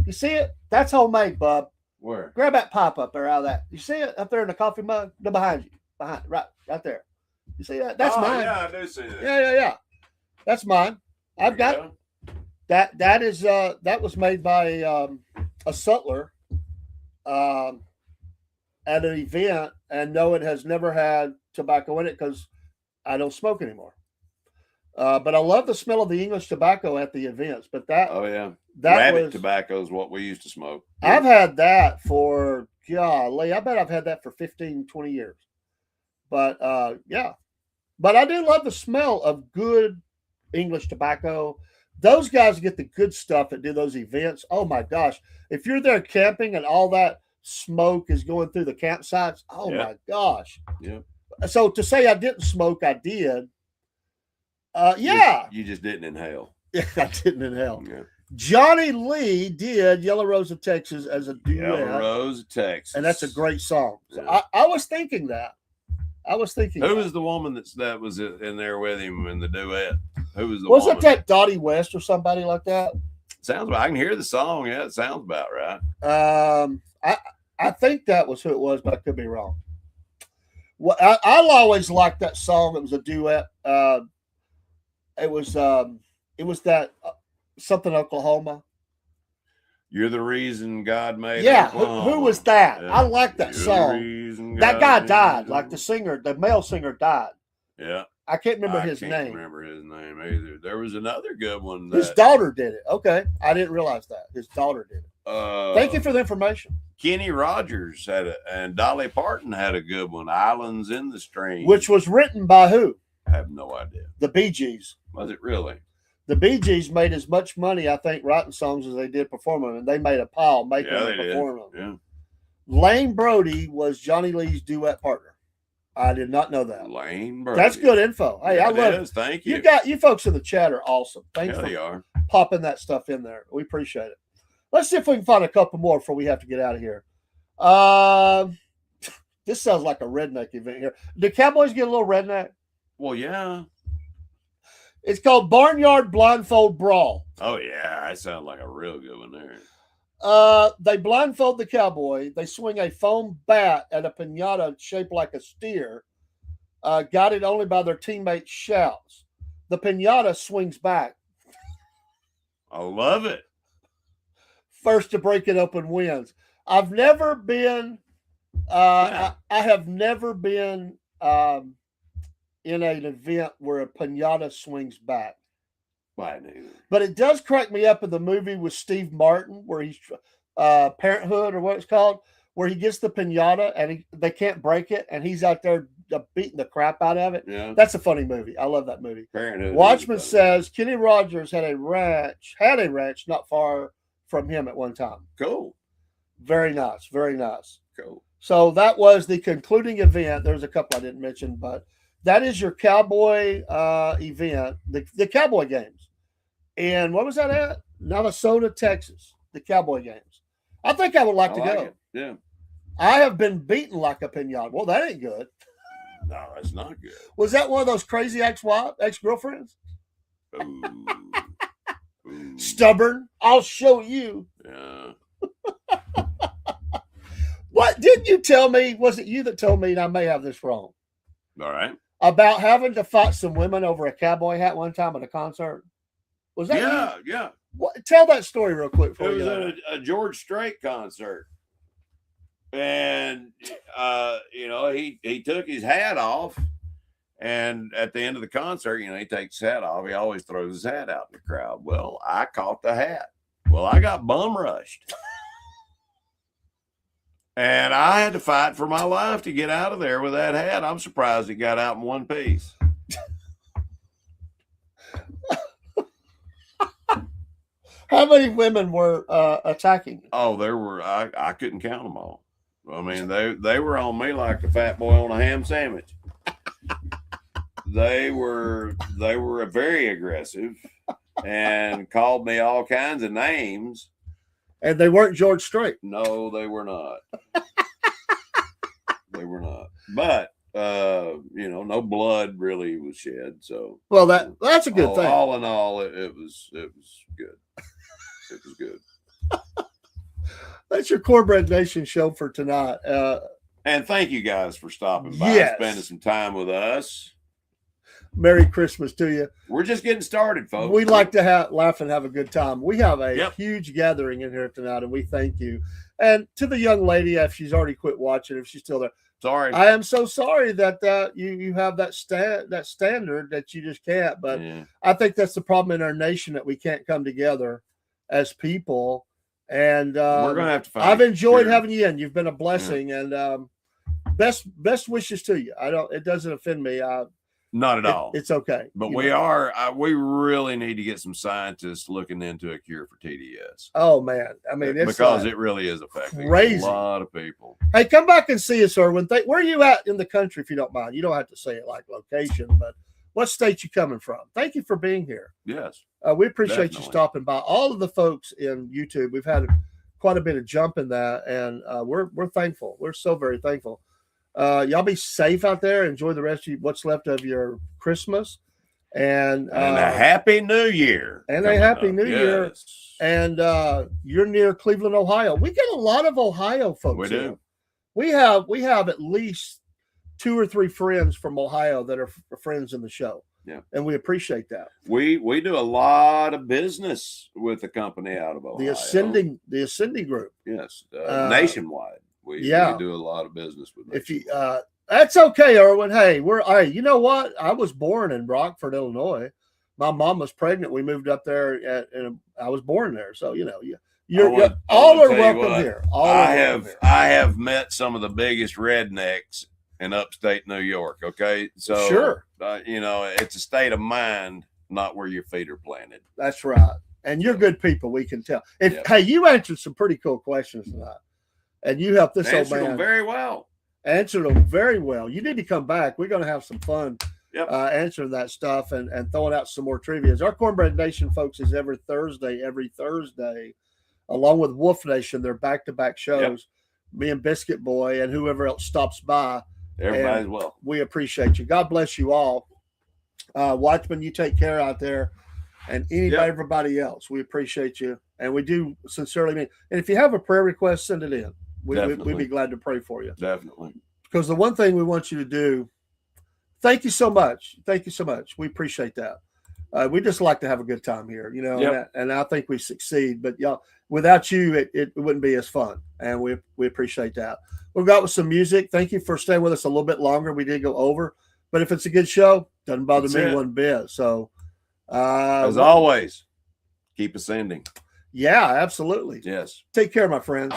Speaker 1: You see it? That's homemade, bub.
Speaker 2: Where?
Speaker 1: Grab that pop up there out of that. You see it up there in the coffee mug? No, behind you. Right there. You see that? That's mine.
Speaker 2: Yeah, I do see that.
Speaker 1: Yeah. That's mine. I've got that. That was made by a sutler at an event, and no, it has never had tobacco in it because I don't smoke anymore. But I love the smell of the English tobacco at the events. But that
Speaker 2: rabbit tobacco is what we used to smoke.
Speaker 1: I've had that for I bet I've had that for 15, 20 years. But but I do love the smell of good English tobacco Those guys get the good stuff that do those events. Oh my gosh. If you're there camping and all that smoke is going through the campsites, oh
Speaker 2: Yeah.
Speaker 1: my gosh.
Speaker 2: Yeah.
Speaker 1: So to say I didn't smoke, I did. Yeah.
Speaker 2: You just didn't inhale.
Speaker 1: I didn't inhale.
Speaker 2: Yeah.
Speaker 1: Johnny Lee did Yellow Rose of Texas as a duet.
Speaker 2: Yellow Rose of Texas.
Speaker 1: And that's a great song. So
Speaker 2: Yeah.
Speaker 1: I was thinking that.
Speaker 2: Who was the woman that was in there with him in the duet? Who was the
Speaker 1: Wasn't
Speaker 2: woman?
Speaker 1: that Dottie West or somebody like that?
Speaker 2: Sounds about. I can hear the song. Yeah, it sounds about right.
Speaker 1: I think that was who it was, but I could be wrong. Well, I'll always like that song. It was a duet. It was that something Oklahoma.
Speaker 2: You're the reason God made.
Speaker 1: Yeah,
Speaker 2: Oklahoma.
Speaker 1: who was that?
Speaker 2: Yeah.
Speaker 1: I like that
Speaker 2: You're
Speaker 1: song. That guy died. Like the singer, the male singer died.
Speaker 2: Yeah.
Speaker 1: I can't remember his
Speaker 2: can't
Speaker 1: name.
Speaker 2: Remember his name either. There was another good one.
Speaker 1: His daughter did it. Okay, I didn't realize that. His daughter did it. Thank you for the information.
Speaker 2: Kenny Rogers and Dolly Parton had a good one. Islands in the Stream,
Speaker 1: Which was written by who?
Speaker 2: I have no idea.
Speaker 1: The Bee Gees.
Speaker 2: Was it really?
Speaker 1: The Bee Gees made as much money, I think, writing songs as they did performing them, and they made a pile making them and performing them.
Speaker 2: Yeah.
Speaker 1: Lane Brody was Johnny Lee's duet partner. I did not know that.
Speaker 2: Lane Brody.
Speaker 1: That's good info. Hey, I love it.
Speaker 2: Thank you.
Speaker 1: You folks in the chat are awesome. Thanks for popping that stuff in there. We appreciate it. Let's see if we can find a couple more before we have to get out of here. This sounds like a redneck event here. Do Cowboys get a little redneck?
Speaker 2: Well, yeah.
Speaker 1: It's called Barnyard Blindfold Brawl.
Speaker 2: Oh, yeah. That sounds like a real good one there.
Speaker 1: They blindfold the cowboy. They swing a foam bat at a piñata shaped like a steer, guided only by their teammates' shouts. The piñata swings back.
Speaker 2: I love it.
Speaker 1: First to break it open wins. I've never been. I have never been in an event where a piñata swings back. But it does crack me up in the movie with Steve Martin, where he's Parenthood or what it's called, where he gets the piñata and they can't break it, and he's out there beating the crap out of it.
Speaker 2: Yeah,
Speaker 1: that's a funny movie. I love that movie.
Speaker 2: Parenthood.
Speaker 1: Watchman says Kenny Rogers had a ranch not far from him at one time.
Speaker 2: Cool.
Speaker 1: Very nice. Very nice.
Speaker 2: Cool.
Speaker 1: So that was the concluding event. There's a couple I didn't mention, but that is your cowboy event, the Cowboy Games. And what was that at? Navasota, Texas, the Cowboy Games. I think I would like to go.
Speaker 2: It. Yeah.
Speaker 1: I have been beaten like a piñata. Well, that ain't good.
Speaker 2: No, that's not good.
Speaker 1: Was that one of those crazy ex-girlfriends?
Speaker 2: Ooh.
Speaker 1: Stubborn. I'll show you.
Speaker 2: Yeah.
Speaker 1: What didn't you tell me? Was it you that told me, and I may have this wrong?
Speaker 2: All right.
Speaker 1: About having to fight some women over a cowboy hat one time at a concert? Was that you?
Speaker 2: Yeah.
Speaker 1: Tell that story real quick for
Speaker 2: It
Speaker 1: you.
Speaker 2: was at a George Strait concert. And he took his hat off, and at the end of the concert, he takes his hat off. He always throws his hat out in the crowd. Well, I caught the hat. Well, I got bum rushed. And I had to fight for my life to get out of there with that hat. I'm surprised it got out in one piece.
Speaker 1: How many women were attacking?
Speaker 2: Oh, there were. I couldn't count them all. I mean, they were on me like the fat boy on a ham sandwich. They were very aggressive and called me all kinds of names.
Speaker 1: And they weren't George Strait.
Speaker 2: No, they were not. They were not. But no blood really was shed. So
Speaker 1: that's a good thing.
Speaker 2: All in all, it was good. It was good.
Speaker 1: That's your Cornbread Nation show for tonight.
Speaker 2: And thank you guys for stopping by and spending some time with us.
Speaker 1: Merry Christmas to you.
Speaker 2: We're just getting started, folks.
Speaker 1: We like to laugh and have a good time. We have a huge gathering in here tonight, and we thank you. And to the young lady, if she's already quit watching, if she's still there,
Speaker 2: sorry.
Speaker 1: I am so sorry that you have that standard that you just can't. But I think that's the problem in our nation, that we can't come together as people. And
Speaker 2: we're gonna have to find.
Speaker 1: I've enjoyed having you in. You've been a blessing, and best wishes to you. It doesn't offend me.
Speaker 2: Not at all.
Speaker 1: It's okay.
Speaker 2: But we really need to get some scientists looking into a cure for TDS.
Speaker 1: Oh man, I mean, it's
Speaker 2: because it really is affecting
Speaker 1: crazy.
Speaker 2: A lot of people.
Speaker 1: Hey, come back and see us, Erwin. Where are you at in the country, if you don't mind? You don't have to say it like location, but what state you coming from? Thank you for being here.
Speaker 2: Yes,
Speaker 1: we appreciate
Speaker 2: definitely.
Speaker 1: you stopping by. All of the folks in YouTube, we've had quite a bit of jump in that, and we're thankful. We're so very thankful. Y'all be safe out there. Enjoy the rest of what's left of your Christmas, and
Speaker 2: a happy New Year.
Speaker 1: And a happy New Year. And you're near Cleveland, Ohio. We get a lot of Ohio folks.
Speaker 2: We do.
Speaker 1: We have at least 2 or 3 friends from Ohio that are friends in the show.
Speaker 2: Yeah,
Speaker 1: and we appreciate that.
Speaker 2: We do a lot of business with a company out of Ohio.
Speaker 1: The Ascending Group.
Speaker 2: Yes, nationwide. We do a lot of business with.
Speaker 1: If you, that's okay, Erwin. Hey, you know what? I was born in Rockford, Illinois. My mom was pregnant. We moved up there, and I was born there. So you're all are welcome here.
Speaker 2: I have met some of the biggest rednecks in upstate New York. Okay, so
Speaker 1: sure,
Speaker 2: it's a state of mind, not where your feet are planted.
Speaker 1: That's right. And you're good people. We can tell. Hey, you answered some pretty cool questions tonight. And you helped this old man.
Speaker 2: Answered them very well.
Speaker 1: Answered them very well. You need to come back. We're going to have some fun answering that stuff and throwing out some more trivia. Our Cornbread Nation, folks, is every Thursday, along with Wolf Nation. They're back-to-back shows. Yep. Me and Biscuit Boy and whoever else stops by.
Speaker 2: Everybody's well.
Speaker 1: We appreciate you. God bless you all. Watchman, you take care out there. And everybody else, we appreciate you. And we do sincerely mean. And if you have a prayer request, send it in. We'd be glad to pray for you.
Speaker 2: Definitely.
Speaker 1: Because the one thing we want you to do, thank you so much. Thank you so much. We appreciate that. We just like to have a good time here, and I think we succeed. But y'all, without you, it wouldn't be as fun. And we appreciate that. We'll go out with some music. Thank you for staying with us a little bit longer. We did go over. But if it's a good show, doesn't bother me one bit. So
Speaker 2: as always, keep ascending.
Speaker 1: Yeah, absolutely.
Speaker 2: Yes.
Speaker 1: Take care, my friends.